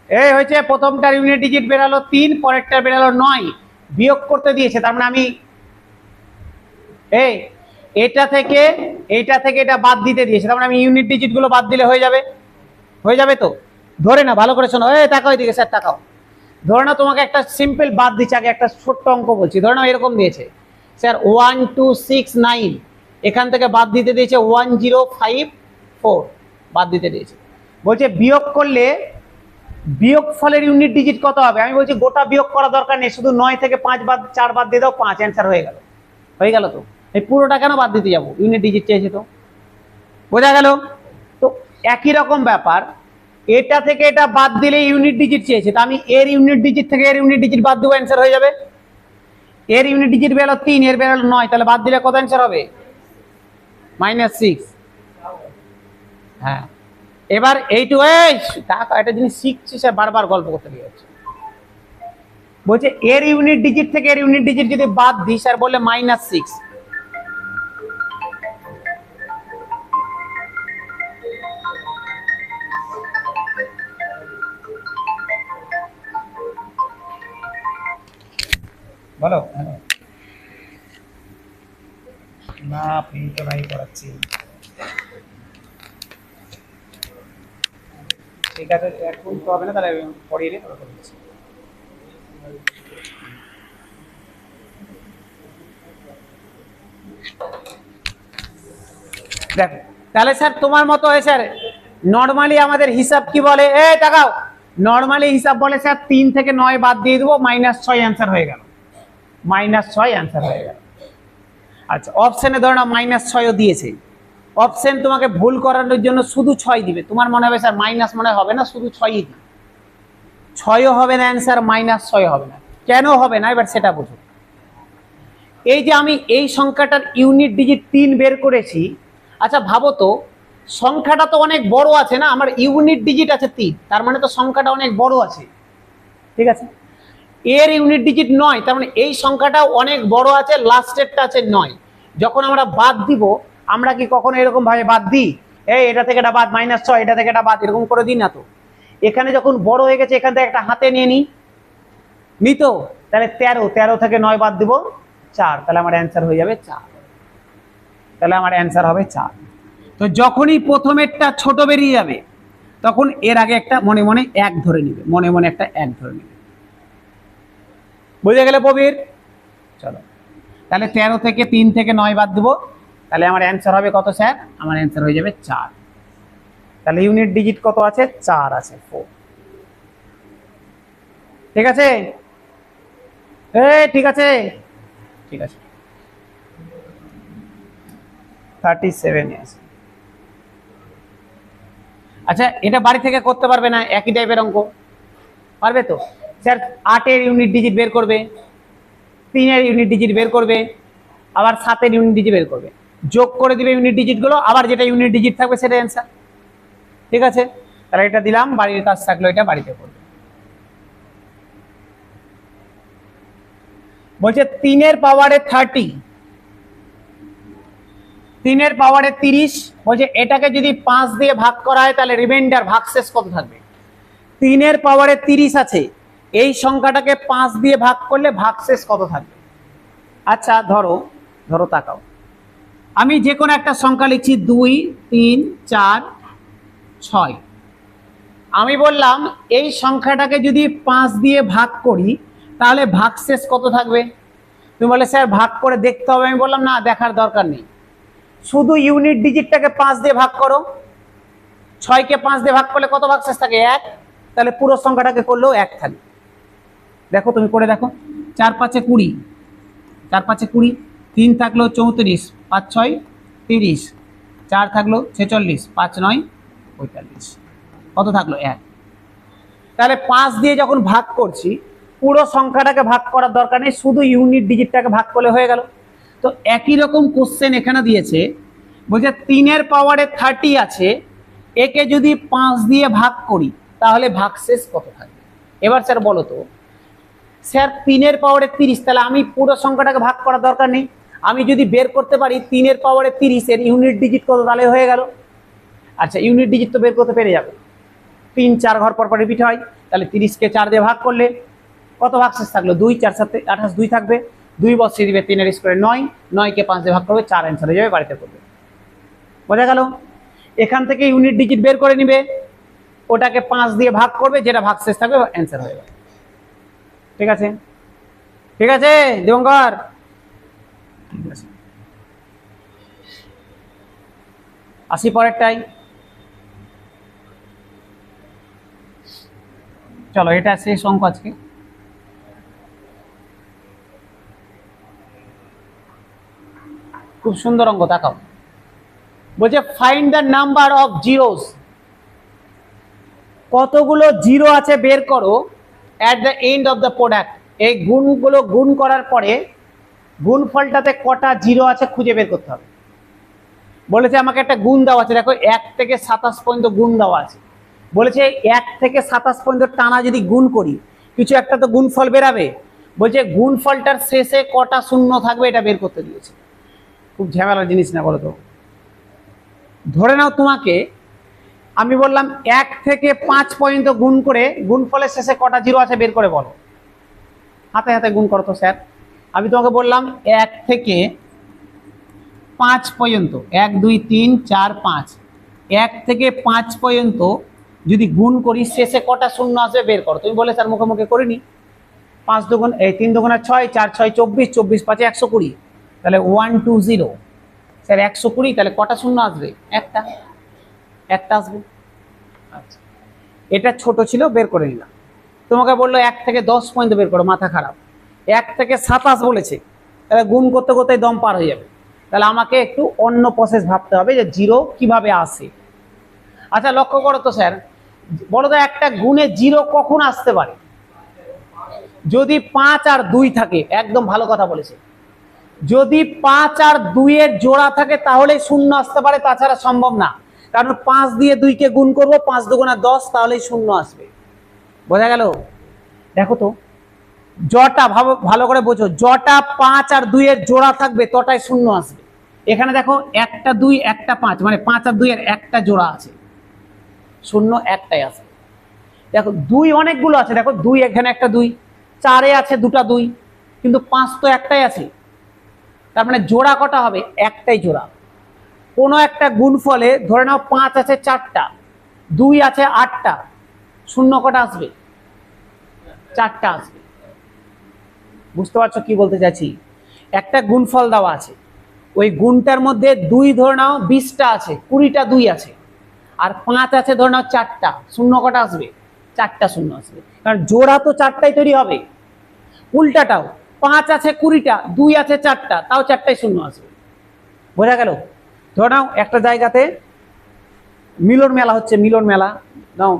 এই হয়েছে, প্রথমটার ইউনিট ডিজিট বেরালো 3, পরেরটা বেরালো 9, বিয়োগ করতে দিয়েছে, তার মানে আমি এই এটা থেকে এটা বাদ দিতে দিয়েছে, তার মানে আমি ইউনিট ডিজিট গুলো বাদ দিলে হয়ে যাবে, হয়ে যাবে তো। ধরে না, ভালো করে শোনো, এই তাকাও এদিকে স্যার, তাকাও। ধরে না তোমাকে একটা সিম্পল বাদ দিচ্ছে, আগে একটা ছোট্ট অঙ্ক বলছি। ধরে নাও এরকম দিয়েছে স্যার 1 2 6 9, এখান থেকে বাদ দিতে দিয়েছে 1054, বাদ দিতে দিয়েছে। বলছে বিয়োগ করলে বিয়োগ ফলের ইউনিট ডিজিট কত হবে? আমি বলছি গোটা বিয়োগ করা দরকার নেই, শুধু 9 থেকে 5 বাদ 4 বাদ দিয়ে দাও, 5, অ্যান্সার হয়ে গেল। হয়ে গেল তো, এই পুরোটা কেন বাদ দিতে যাবো? ইউনিট ডিজিট চেয়েছে তো, বোঝা গেল তো। একই রকম ব্যাপার, এটা থেকে এটা বাদ দিলে ইউনিট ডিজিট চেয়েছে, তো আমি এর ইউনিট ডিজিট থেকে এর ইউনিট ডিজিট বাদ দেবো, অ্যান্সার হয়ে যাবে। এর ইউনিট ডিজিট বেরোলো 3, এর বেরোলো 9, তাহলে বাদ দিলে কত অ্যান্সার হবে? -6। হ্যাঁ, এবার এইটু একটা জিনিস শিখছি স্যার, বারবার গল্প করতে গিয়ে যাচ্ছে। বলছে এর ইউনিট ডিজিট থেকে এর ইউনিট ডিজিট যদি বাদ দিই স্যার, বললে -6। বলো না, প্রিন্ট নাই করাচ্ছি, ঠিক আছে এখন তো হবে না, তাহলে পড়িয়ে নিই, তারপর করছি। দেখো তাহলে স্যার তোমার মতো হয় স্যার, নর্মালি আমাদের হিসাব কি বলে, এই তাকাও, নর্মালি হিসাব বলে স্যার 3 থেকে 9 বাদ দিয়ে দেবো, -6 অ্যান্সার হয়ে গেল, -6 অ্যান্সার হয়ে গেল। আচ্ছা, অপশনে ধরো না -6ও দিয়েছে, অপশন তোমাকে ভুল করানোর জন্য শুধু 6 দিবে, তোমার মনে হবে স্যার মাইনাস মনে হবে না, শুধু 6ই দিই, 6ও হবে না অ্যান্সার, -6 হবে না। কেন হবে না এবার সেটা বুঝো। এই যে আমি এই সংখ্যাটার ইউনিট ডিজিট 3 বের করেছি, আচ্ছা ভাবো তো, সংখ্যাটা তো অনেক বড় আছে না, আমার ইউনিট ডিজিট আছে 3, তার মানে তো সংখ্যাটা অনেক বড় আছে, ঠিক আছে? এর ইউনিট ডিজিট 9, তার মানে এই সংখ্যাটা অনেক বড় আছে, লাস্টেরটা আছে 9। যখন আমরা বাদ দিব, আমরা কি কখনো এরকম ভাবে বাদ দিই, এই এটা থেকে এটা বাদ, -6, এটা থেকে এটা বাদ, এরকম করে দিই না তো। এখানে যখন বড় হয়ে গেছে, এখান থেকে একটা হাতে নিয়ে নিই তো, তাহলে 13 থেকে 9 বাদ দিব 4, তাহলে আমার অ্যান্সার হয়ে যাবে 4, তাহলে আমার অ্যান্সার হবে 4। তো যখনই প্রথমেরটা ছোট বেরিয়ে যাবে, তখন এর আগে একটা মনে মনে 1 ধরে নিবে, মনে মনে একটা 1 ধরে নিবে, বুঝে গেলে প্রবীর? চলো তাহলে 13 থেকে 3 থেকে 9 বাদ দেবো, তাহলে আমার অ্যান্সার হবে কত স্যার? আমার অ্যান্সার হয়ে যাবে 4। তাহলে ইউনিট ডিজিট কত আছে? 4 আছে, 4। ঠিক আছে, ঠিক আছে, ঠিক আছে, 37 আছে। আচ্ছা, এটা বাড়ি থেকে করতে পারবে না? একই টাইপের অঙ্ক পারবে তো স্যার? 8 এর ইউনিট ডিজিট বের করবে, 3-এর ইউনিট ডিজিট বের করবে, আবার 7-এর ইউনিট ডিজিট বের করবে, যোগ করে দিবে ইউনিট ডিজিটগুলো, আবার যেটা ইউনিট ডিজিট থাকবে সেটা অ্যান্সার। ঠিক আছে, তাহলে এটা দিলাম, বাড়ির কাজ থাকলো এটা বাড়িতে করবে। বলছে 3-এর পাওয়ারে 30, 3-এর পাওয়ারে 30, বলছে এটাকে যদি 5 দিয়ে ভাগ করা হয় তাহলে রিমাইন্ডার ভাগশেষ কত থাকবে। 3-এর পাওয়ারে 30 আছে, এই সংখ্যাটাকে 5 দিয়ে ভাগ করলে ভাগশেষ কত থাকবে। আচ্ছা ধরো তাকাও, আমি যে কোনো একটা সংখ্যা লিখছি 2, 3, 4, 6। আমি বললাম এই সংখ্যাটাকে যদি 5 দিয়ে ভাগ করি তাহলে ভাগশেষ কত থাকবে। তুমি বলে স্যার ভাগ করে দেখতে হবে, আমি বললাম না, দেখার দরকার নেই, শুধু ইউনিট ডিজিটটাকে 5 দিয়ে ভাগ করো। 6কে 5 দিয়ে ভাগ করলে কত ভাগশেষ থাকে, 1, তাহলে পুরো সংখ্যাটাকে করলেও 1 থাকবে। দেখো তুমি করে দেখো, 4 5 20, 4 5 20, 3 থাকলো 34, 5 6 30, 4 থাকলো 46, 5 9 45, কত থাকলো 1। তাহলে 5 দিয়ে যখন ভাগ করছি পুরো সংখ্যাটাকে ভাগ করার দরকার নেই, শুধু ইউনিট ডিজিটটাকে ভাগ করলে হয়ে গেল। তো একই রকম কোশ্চেন এখানে দিয়েছে, বলছে 3-এর পাওয়ারে 30 আছে, একে যদি 5 দিয়ে ভাগ করি তাহলে ভাগশেষ কত থাকবে। এবার স্যার বলো তো, স্যার 3-এর পাওয়ারে 30, তাহলে আমি পুরো সংখ্যাটাকে ভাগ করার দরকার নেই, আমি যদি বের করতে পারি 3-এর পাওয়ারে 30 এর ইউনিট ডিজিট কত তাহলে হয়ে গেল। আচ্ছা ইউনিট ডিজিট তো বের করতে পেরে যাবে, 3 4 ঘর পর পর রিপিট হয়, তাহলে 30কে 4 দিয়ে ভাগ করলে কত ভাগশেষ থাকলো, 2, 4 7 28, 2 থাকবে, 2 বসিয়ে দিবে, 3-এর স্কোয়ারে 9, 9কে 5 দিয়ে ভাগ করবে, 4 অ্যান্সার হয়ে যাবে, বাড়িতে করবে। বোঝা গেল, এখান থেকে ইউনিট ডিজিট বের করে নিবে, ওটাকে 5 দিয়ে ভাগ করবে, যেটা ভাগশেষ থাকবে অ্যান্সার হয়ে যাবে। ঠিক আছে, ঠিক আছে দিবঙ্কর, ঠিক আছে, আসি পরেরটাই। চলো এটা শেষ অঙ্ক আজকে। খুব সুন্দর অঙ্ক, দেখাও। বলছে find the number of zeros, কতগুলো জিরো আছে বের করো at the end of the product. এই গুণগুলো গুণ করার পরে গুণফলটাতে কটা জিরো আছে খুঁজে বের করতে হবে। বলেছে আমাকে একটা গুণ দেওয়া আছে, দেখো 1 থেকে 27 পর্যন্ত গুণ দেওয়া আছে। বলেছে 1 থেকে 27 পর্যন্ত টানা যদি গুণ করি কিছু একটা তো গুণফল বেরাবে। বলছে গুণফলটার শেষে কটা শূন্য থাকবে এটা বের করতে দিয়েছে। খুব ঝামেলার জিনিস না বলো তো। ধরে নাও তোমাকে আমি বললাম 1 থেকে 5 পর্যন্ত গুণ করে গুণফলের শেষে কটা জিরো আছে বের করে বলো। হাতে হাতে গুণ করো তো স্যার। আমি তোমাকে বললাম 1 থেকে 5 পর্যন্ত, 1 2 3 4 5, 1 থেকে 5 পর্যন্ত যদি গুণ করি শেষে কটা শূন্য আসবে বের করো। তুমি বলে স্যার মুখে মুখে করিনি। 5 দুগুণ 3 দুগুণা 6, 4 6 24, 24 5 120, তাহলে 120। স্যার 120, তাহলে কটা শূন্য আসবে, একটা আসবে। আচ্ছা এটা ছোট ছিল, বের করে নিলাম। তোমাকে বললো 1 থেকে 10 পর্যন্ত বের করো, মাথা খারাপ। 1 থেকে 27 বলেছে, তাহলে গুণ করতে করতে দম পার হয়ে যাবে। তাহলে আমাকে একটু অন্য প্রসেস ভাবতে হবে যে জিরো কিভাবে আসে। আচ্ছা লক্ষ্য করো তো স্যার, বলো তো একটা গুণে জিরো কখন আসতে পারে, যদি 5 আর 2 থাকে। একদম ভালো কথা বলেছে, যদি 5 আর 2 এর জোড়া থাকে তাহলে শূন্য আসতে পারে, তাছাড়া সম্ভব না। কারণ 5 দিয়ে 2 কে গুণ করবো, 5 দুগুণা 10, তাহলেই শূন্য আসবে। বোঝা গেল? দেখো তো জটা ভালো করে বোঝো, জটা 5 আর 2 এর জোড়া থাকবে তটাই শূন্য আসবে। এখানে দেখো একটা 2 একটা 5, মানে 5 আর 2 এর একটা জোড়া আছে, শূন্য একটাই আছে। দেখো 2 অনেকগুলো আছে, দেখো 2 এখানে একটা 2, 4-এ আছে দুটা 2, কিন্তু 5 তো একটাই আছে। তার মানে জোড়া কটা হবে, একটাই জোড়া। কোনো একটা গুণফলে ধরে নাও 5 আছে 4টা, 2 আছে 8টা, শূন্য কটা আসবে, 4টা আসবে। বুঝতে পারছো কি বলতে চাইছি? একটা গুণফল দেওয়া আছে, ওই গুণটার মধ্যে 2 ধরে নাও 20টা আছে, 20টা 2 আছে, আর 5 আছে ধরে নাও 4টা, শূন্য কটা আসবে, 4টা শূন্য আসবে। কারণ জোড়া তো 4টাই তৈরি হবে। উল্টাটাও 5 আছে 20টা, 2 আছে 4টা, তাও 4টাই শূন্য আসবে। বোঝা গেল? ধরে নাও একটা জায়গাতে মিলন মেলা হচ্ছে, মিলন মেলা নাও,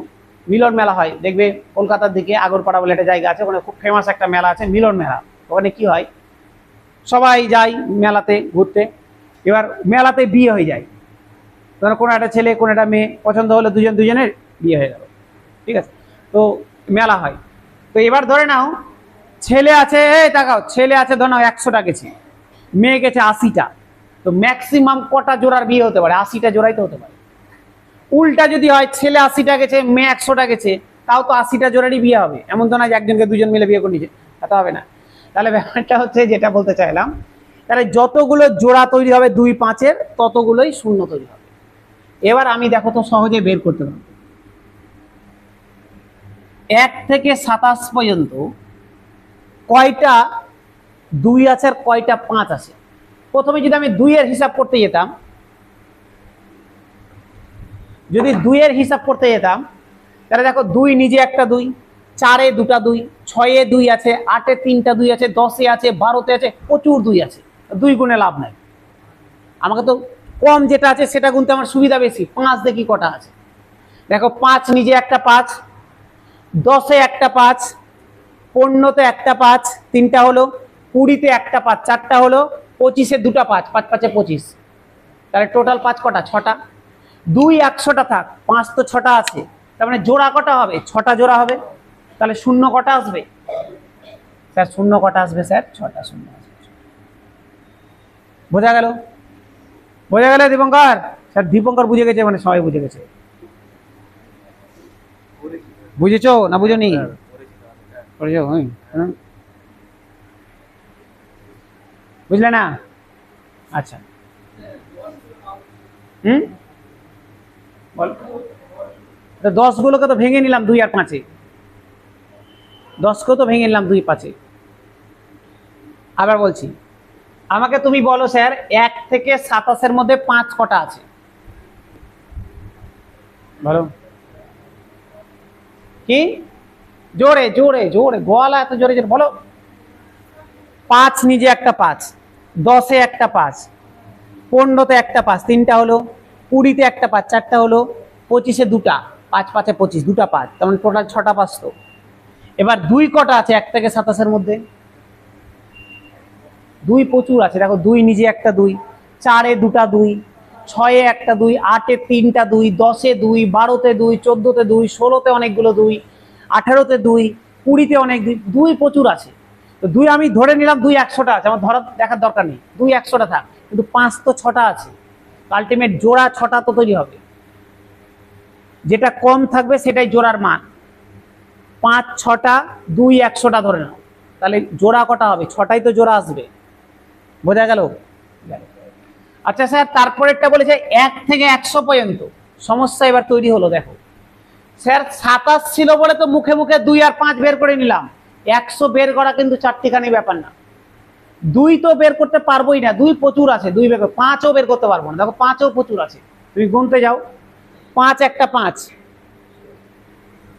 মিলন মেলা হয় দেখবে কলকাতার দিকে আগরপাড়া বলে একটা জায়গা আছে, ওখানে খুব ফেমাস একটা মেলা আছে মিলন মেলা। ওখানে কি হয়, সবাই যায় মেলাতে ঘুরতে, এবার মেলাতে বিয়ে হয়ে যায়, ধরো কোনো একটা ছেলে কোনো একটা মেয়ে পছন্দ হলো, দুজনের বিয়ে হয়ে গেল, ঠিক আছে, তো মেলা হয়। তো এবার ধরে নাও ছেলে আছে, এই তাকাও, ছেলে আছে ধরে নাও 100টা গেছে, মেয়ে গেছে 80টা, তো ম্যাক্সিমাম কটা জোড়ার বিয়ে হতে পারে? 80টা জোড়াই তো হতে পারে। উল্টা যদি হয় ছেলে 80টা গেছে মেয়ে 100টা গেছে, তাও তো 80টা জোড়ারই বিয়ে হবে, এমন তো না যে একজনকে দুজন মিলে বিয়ে করে নিচ্ছে, তা হবে না। তাহলে ব্যাপারটা হচ্ছে যেটা বলতে চাইলাম, তাহলে যতগুলো জোড়া তৈরি হবে 2 5-এর ততগুলোই শূন্য তৈরি হবে। এবার আমি দেখো তো সহজে বের করতে পারবো 1 থেকে 27 পর্যন্ত কয়টা 2 আছে আর কয়টা 5 আছে। প্রথমে যদি আমি 2 এর হিসাব করতে যেতাম, যদি 2 এর হিসাব করতে যেতাম, তাহলে দেখো 2 নিজে একটা 2, 4-এ 2টা 2, 6-এ 2 আছে, 8-এ 3টা 2 আছে, 10-এ আছে, 12-তে আছে, প্রচুর 2 আছে। 2 গুণে লাভ নাই, আমাকে তো কম যেটা আছে সেটা গুনতে আমার সুবিধা বেশি। 5 দেখি কটা আছে, দেখো 5 নিজে একটা 5, 10-এ একটা 5, 15-তে একটা 5, 3টা হলো, 20-তে একটা 5, 4টা হলো, 25-এ 2টা 5, 5 5-এ 25, তাহলে টোটাল 5 কটা? 6টা। 2 100টা থাক, 5 তো 6টা আছে, তার মানে জোড়া কটা হবে? 6টা জোড়া হবে। তাহলে শূন্য কটা আসবে স্যার? শূন্য কটা আসবে স্যার? 6টা শূন্য আসবে। বোঝা গেল? বোঝা গেল দীপঙ্কর? স্যার দীপঙ্কর বুঝে গেছে মানে সবাই বুঝে গেছে। বুঝেছো না বুঝোনি? বুঝলে না? আচ্ছা, বল। 10 গুলোকে তো ভেঙে নিলাম 2 আর 5-এ, 10কেও তো ভেঙে নিলাম 2 5-এ। আবার বলছি, আমাকে তুমি বলো স্যার 1 থেকে 27-এর মধ্যে 5 কটা আছে? বলো কি? জোরে জোরে জোরে, গলা এত জোরে জোরে বলো। 5 নিজে একটা 5, 10-এ একটা 5, 15-তে একটা 5, 3টা হলো, 20-তে একটা 5, 4টা হলো, 25-এ 2টা, 5 5-এ 25, 2টা 5, তার মানে টোটাল 6টা 5 তো। এবার 2 কটা আছে 1 থেকে 27-এর মধ্যে? 2 প্রচুর আছে, দেখো 2 নিজে একটা 2, 4-এ 2টা 2, 6-এ একটা 2, 8-এ 3টা 2, 10-এ 2, 12-তে 2, 14-তে 2, 16-তে অনেকগুলো 2, 18-তে 2, 20-তে অনেক 2 প্রচুর আছে। তো 2 আমি ধরে নিলাম 2 100টা আছে, আমার ধরা দেখার দরকার নেই, 2 100টা থাক, কিন্তু 5 তো 6টা আছে, আলটিমেট জোড়া 6টা তো তৈরি হবে। যেটা কম থাকবে সেটাই জোড়ার মান। 5 6টা, 2 100টা ধরে নাও, তাহলে জোড়া কটা হবে? 6টাই তো জোড়া আসবে। বোঝা গেল? আচ্ছা স্যার, তারপরেরটা বলেছে 1 থেকে 100 পর্যন্ত। সমস্যা এবার তৈরি হলো, দেখো স্যার 27 ছিল বলে তো মুখে মুখে 2 আর 5 বের করে নিলাম, 100 বের করা কিন্তু চারটিখানি ব্যাপার না। 2 তো বের করতে পারবোই না, 2 প্রচুর আছে, 2 বের 5ও বের করতে পারবো না, দেখো 5ও প্রচুর আছে। তুমি গুনতে যাও, 5 একটা 5,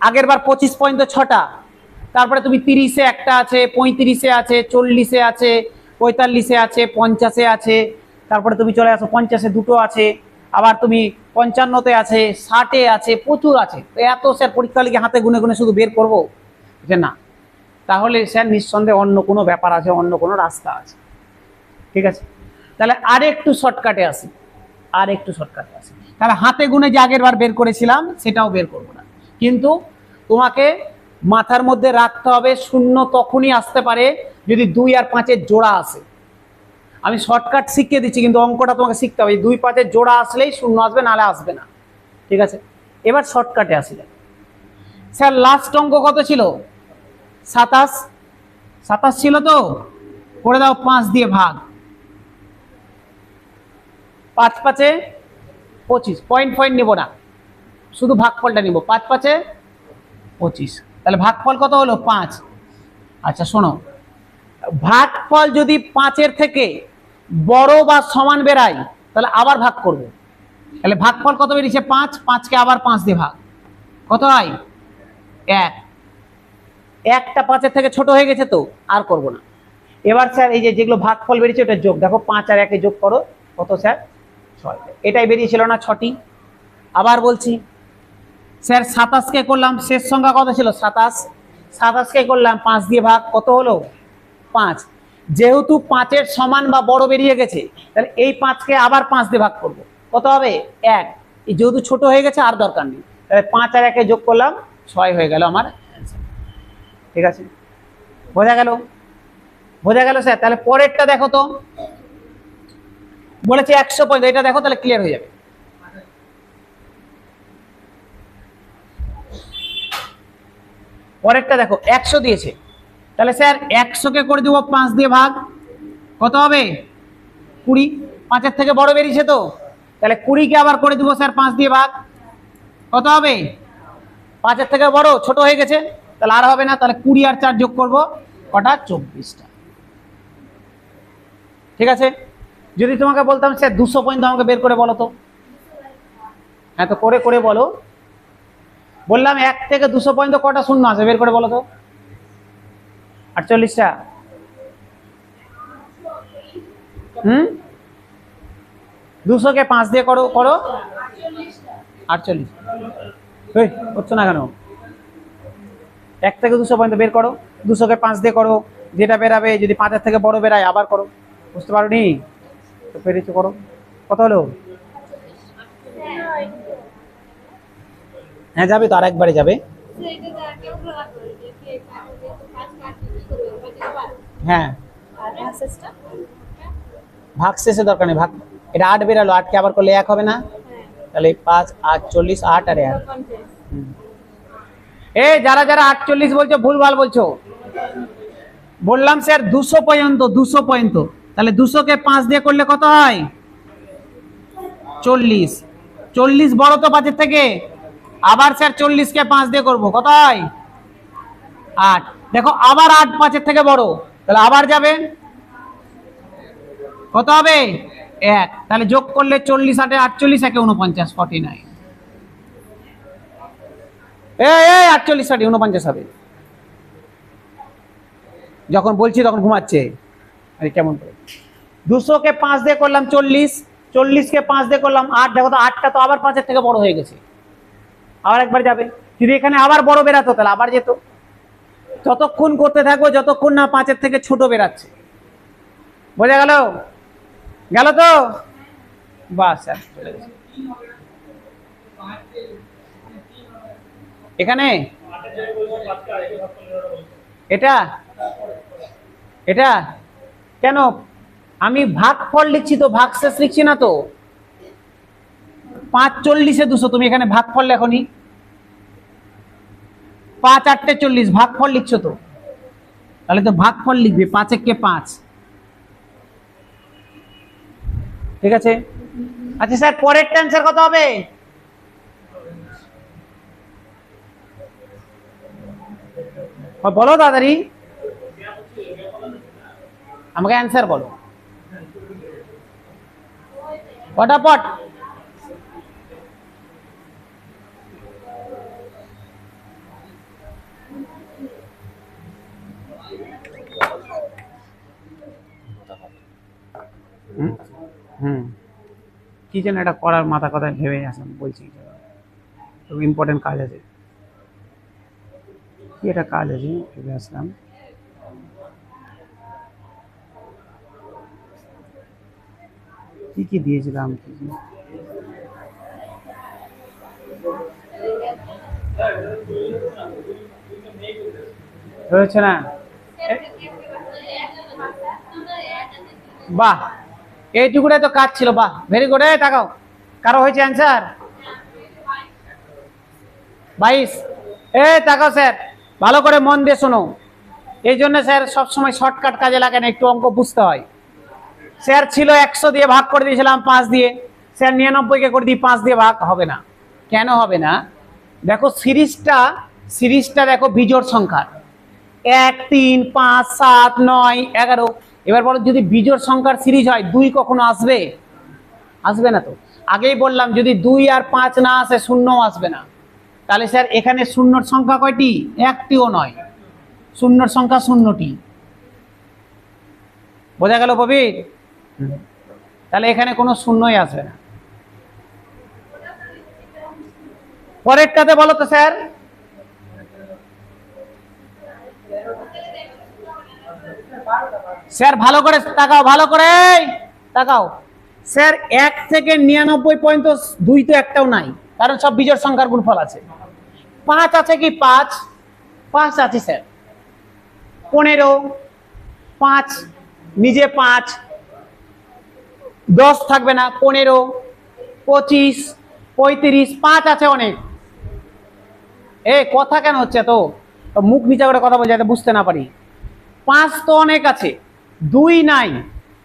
আগের বার 25 পর্যন্ত 6টা, তারপরে তুমি 30-এ একটা আছে, 35-এ আছে, 40-এ আছে, 45-এ আছে, 50-এ আছে, তারপরে তুমি চলে আসো 50-এ 2টো আছে, আবার তুমি 55-তে আছে, 60-এ আছে, প্রচুর আছে। তো এত স্যার পরীক্ষা লিখে হাতে গুনে গুনে শুধু বের করবো যে না, তাহলে স্যার নিঃসন্দেহে অন্য কোনো ব্যাপার আছে, অন্য কোনো রাস্তা আছে। ঠিক আছে, তাহলে আর একটু শর্টকাটে আসি, আর একটু শর্টকাটে আসি। তাহলে হাতে গুনে যে আগের বার বের করেছিলাম সেটাও বের করবো না, কিন্তু তোমাকে মাথার মধ্যে রাখতে হবে শূন্য তখনই আসতে পারে যদি 2 আর 5-এর জোড়া আসে। আমি শর্টকাট শিখিয়ে দিচ্ছি, কিন্তু অঙ্কটা তোমাকে শিখতে হবে। 2 5-এর জোড়া আসলেই শূন্য আসবে, নাহলে আসবে না। ঠিক আছে, এবার শর্টকাটে আসি। স্যার লাস্ট অঙ্ক কত ছিল? 27। 27 ছিল তো, করে দাও 5 দিয়ে ভাগ, 5 5-এ 25, পয়েন্ট পয়েন্ট নেবো না, শুধু ভাগফলটা নিব। 5 5-এ 25, তাহলে ভাগফল কত হলো? 5। আচ্ছা শোনো, ভাগফল যদি 5-এর থেকে বড় বা সমান বেরায় তাহলে আবার ভাগ করব। তাহলে ভাগফল কত বেরিয়েছে? 5। 5-কে আবার 5 দিয়ে ভাগ, কত হয়? 1। একটা 5-এর থেকে ছোট হয়ে গেছে তো আর করব না। এবার স্যার এই যে যেগুলো ভাগফল বেরিয়েছে ওটা যোগ, দেখো 5 আর 1-এ যোগ করো, কত স্যার? 6। এটাই বেরিয়েছিল না 6টি। আবার বলছি স্যার 27-কে করলাম, শেষ সংখ্যা কত ছিল? 27। 27-কে করলাম 5 দিয়ে ভাগ, কত হলো? 5। যেহেতু 5-এর সমান বা বড় বেরিয়ে গেছে, তাহলে এই 5কে আবার 5 দিয়ে ভাগ করব। কত হবে? 1। যেহেতু ছোট হয়ে গেছে আর দরকার নেই, তাহলে 5 আর 1 যোগ করলাম 6 হয়ে গেল আমার অ্যান্সার। ঠিক আছে, বোঝা গেল? বোঝা গেল স্যার? তাহলে পরেরটা দেখো তো, বলেছে 150, এটা দেখো তাহলে ক্লিয়ার হয়ে যাবে। পরেরটা দেখো 100 দিয়েছে, তাহলে স্যার 100কে করে দেবো 5 দিয়ে ভাগ, কত হবে? 20। 5-এর থেকে বড় বেরিয়েছে তো, তাহলে 20কে আবার করে দেবো স্যার 5 দিয়ে ভাগ, কত হবে? 5-এর থেকে বড়, ছোট হয়ে গেছে, তাহলে আর হবে না, তাহলে 20 আর 4 যোগ করবো, কটা? 24টা। ঠিক আছে, যদি তোমাকে বলতাম স্যার 200 পর্যন্ত আমাকে বের করে বলো তো, হ্যাঁ তো করে করে বলো। বললাম 1 থেকে 200 পর্যন্ত কটা শূন্য আছে, বের করে বলো তো। 48টা। 200কে 5 দিয়ে করো, করো 48। করছো না কেন? 1 থেকে 200 পর্যন্ত বের করো, 200কে 5 দিয়ে করো, যেটা বেরাবে, যদি 5-এর থেকে বড় বেরায় আবার করো। বুঝতে পারোনি তো? পেরেছো, করো। কত হলো? হ্যাঁ যাবে তো, আর একবারে যাবে। হ্যাঁ, ভাগ শেষে দরকার নেই, ভাগ। এটা 8 বেরালো, 8কে আবার করলে 1 হবে না? তাহলে 5 8 40, 8 আর 1। যারা যারা 48 বলছো ভুলভাল বলছো। বললাম স্যার 200 পর্যন্ত, 200 পর্যন্ত, তাহলে 200কে 5 দিয়ে করলে কত হয়? 40। 40 বড় তো 5-এর থেকে, আবার স্যার 40কে 5 দিয়ে করবো, কত হয়? 8। দেখো আবার 8 5-এর থেকে বড়, তাহলে আবার যাবে, কত হবে? 1। তাহলে যোগ করলে 40 8 48, 1 49, 49। 48 60 49 হবে। যখন বলছি তখন ঘুমাচ্ছে, আরে কেমন করে? 200কে 5 দিয়ে করলাম 40, 40কে 5 দিয়ে করলাম 8, দেখো তো 8টা তো আবার 5-এর থেকে বড় হয়ে গেছে, আবার একবার যাবে। যদি এখানে আবার বড় বেরাতো তাহলে আবার যেত। ততক্ষণ করতে থাকবো যতক্ষণ না 5-এর থেকে ছোট বেরাচ্ছে। বোঝা গেল? গেল তো? বাস, চলে গেছে। এখানে এটা এটা কেন? আমি ভাগফল লিখছি তো, ভাগশেষ লিখছি না তো। 5 40-এ 200, তুমি এখানে ভাগফল লেখনি। 5 8 40, ভাগফল লিখছো তো, তাহলে তো ভাগফল লিখবে 5 1 5। ঠিক আছে। আচ্ছা স্যার পরের অ্যান্সার কত হবে? বলো তাড়াতাড়ি, আমাকে অ্যান্সার বলো ফটাফট। কি যেন এটা করার মাথা কথা ভেবে আসলাম, বলছি খুব ইম্পর্টেন্ট কাজ আছে, কি একটা কাজ আছে ভেবে আসলাম। কি কি দিয়েছিলাম, কি কি হয়েছে না? বাহ, এইটুকুটাই তো কাজ ছিল। বাহ, ভেরি গুড। তাকাও, কারো হয়েছে অ্যান্সার? 22। তাকাও স্যার, ভালো করে মন দিয়ে শোনো। এই জন্য স্যার সবসময় শর্টকাট কাজে লাগে না, একটু অঙ্ক বুঝতে হয়। স্যার ছিল 100 দিয়ে ভাগ করে দিয়েছিলাম 5 দিয়ে, স্যার 99কে করে দিই 5 দিয়ে ভাগ, হবে না। কেন হবে না? দেখো সিরিজটা দেখো বিজোড় সংখ্যার, 1 3 5 7 9 11। এবার বলো যদি বিজোড় সংখ্যার সিরিজ হয় 2 কখনো আসবে? আসবে না তো। আগেই বললাম যদি 2 আর 5 না আসে, শূন্যও আসবে না। তাহলে স্যার এখানে শূন্যর সংখ্যা কয়টি? একটিও নয়, শূন্যর সংখ্যা 0টি। বোঝা গেল প্রবীর? তাহলে এখানে কোনো শূন্যই আসবে না। পরেরটাতে বলো তো স্যার। স্যার ভালো করে তাকাও, ভালো করে তাকাও স্যার। 1 থেকে 99 পর্যন্ত 2 তো একটাও নাই, কারণ সব বিজোড় সংখ্যার গুণফল আছে। 5 আছে কি? 5 আছে স্যার। 15, 5 নিজে 5, 10 থাকবে না, 15, 25, 35, 5 আছে অনেক। কথা কেন হচ্ছে তো? মুখ নিচা করে কথা বলছে যাতে বুঝতে না পারি। 5 তো অনেক আছে, 2 নাই।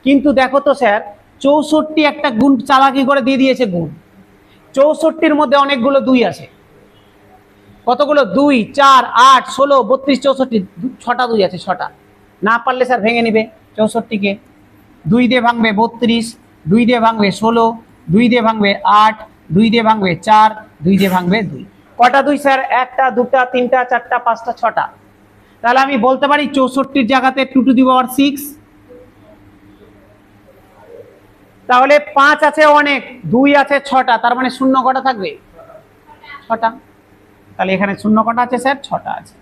কিন্তু দেখো তো স্যার, 64 একটা গুণ চালাকি করে দিয়ে দিয়েছে গুণ। 64-র মধ্যে অনেকগুলো 2 আছে। কতগুলো? 2, 4, 8, 16, 32, 64, 6টা 2 আছে, 6টা। না পারলে স্যার ভেঙে নিবে 64-কে। 2 দিয়ে ভাঙবে 32, 2 দিয়ে ভাঙবে 16, 2 দিয়ে ভাঙবে 8, 2 দিয়ে ভাঙবে 4, 2 দিয়ে ভাঙবে 2। কটা 2 স্যার? 1টা, 2টা, 3টা, 4টা, 5টা, 6টা। তাহলে আমি বলতে পারি 64-র জায়গাতে 2 টু দি পাওয়ার 6। তাহলে 5 আছে অনেক, 2 আছে 6টা, তার মানে শূন্য কটা থাকবে? 6টা। তাহলে এখানে শূন্য কটা আছে স্যার? 6টা আছে।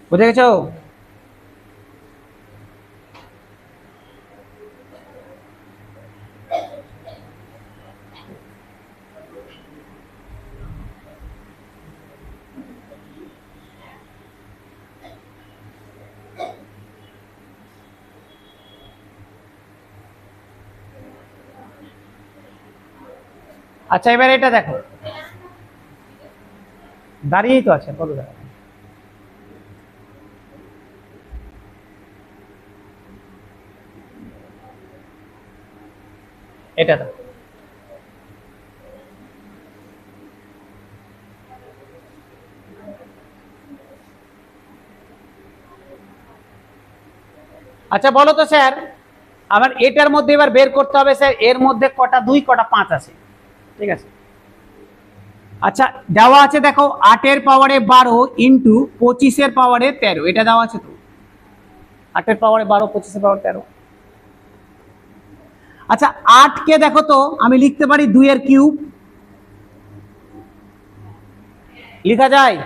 বুঝে গেছো? আচ্ছা, এবার এটা দেখো, দাঁড়িয়েই তো আছে, বলো দেখো। এটা দেখো, আচ্ছা বলো তো স্যার, আবার এটার মধ্যে এবার বের করতে হবে স্যার, এর মধ্যে কটা 2 কটা 5 আছে। ঠিক আছে, আচ্ছা দেওয়া আছে দেখো, 8-এর পাওয়ারে 12 ইন্টু 25-এর পাওয়ারে 13, এটা দেওয়া আছে তো। 8-এর পাওয়ারে 12, 25-এর পাওয়ারে 13। আচ্ছা 8-কে দেখো তো, আমি লিখতে পারি 2-এর কিউব, লিখা যায়?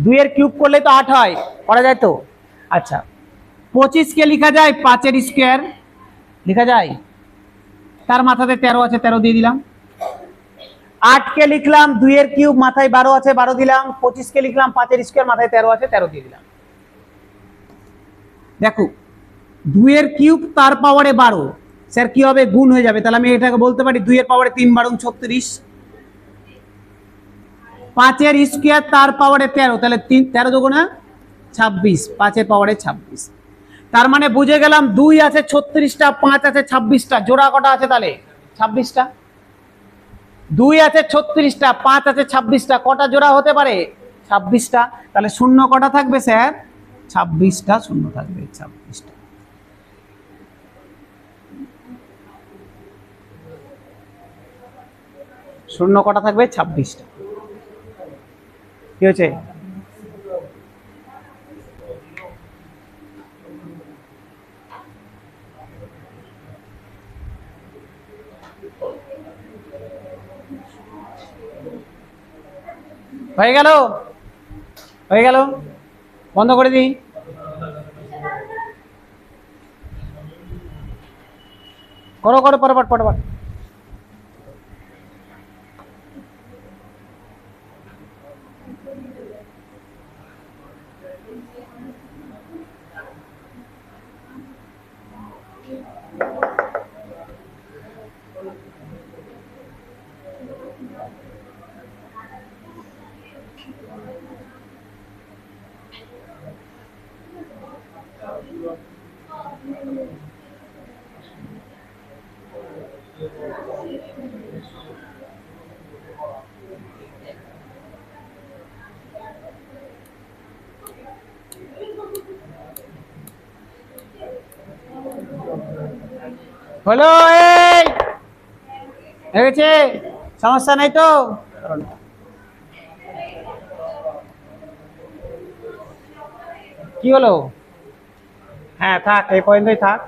2-এর কিউব করলে তো 8 হয়, করা যায় তো। আচ্ছা 25-কে লিখা যায় 5-এর স্কোয়ার, লিখা যায়? তার মাথাতে 13 আছে, 13 দিয়ে দিলাম। 8-কে লিখলাম 2-এর কিউব, মাথায় 12 আছে, 12 দিলাম। 25-কে লিখলাম 5-এর স্কোয়ার, মাথায় 13 আছে, 13 দিয়ে দিলাম। দেখো 2-এর কিউব তার পাওয়ারে 12, স্যার কি হবে? গুণ হয়ে যাবে। তাহলে আমি এটাকে বলতে পারি 2-এর পাওয়ারে 3 12 36। 5-এর স্কোয়ার তার পাওয়ারে 13, তাহলে 13 দুগুণে 26, 5-এর পাওয়ারে 26। তার মানে বুঝে গেলাম 2 আছে 36টা, 5 আছে 26টা, জোড়া কটা আছে তাহলে? 26টা। 2 আছে 36টা, 5 আছে 26টা, কটা জোড়া হতে পারে? 26টা। তাহলে শূন্য কটা থাকবে স্যার? 26টা শূন্য থাকবে, 26টা। শূন্য কটা থাকবে? 26টা। কি হয়েছে? হয়ে গেল? হয়ে গেল? বন্ধ করে দিই। করো করো, পরপর পরপর। হলো? এই হয়ে গেছে? সমস্যা নাই তো? কি হলো? হ্যাঁ থাক, এই পর্যন্তই থাক।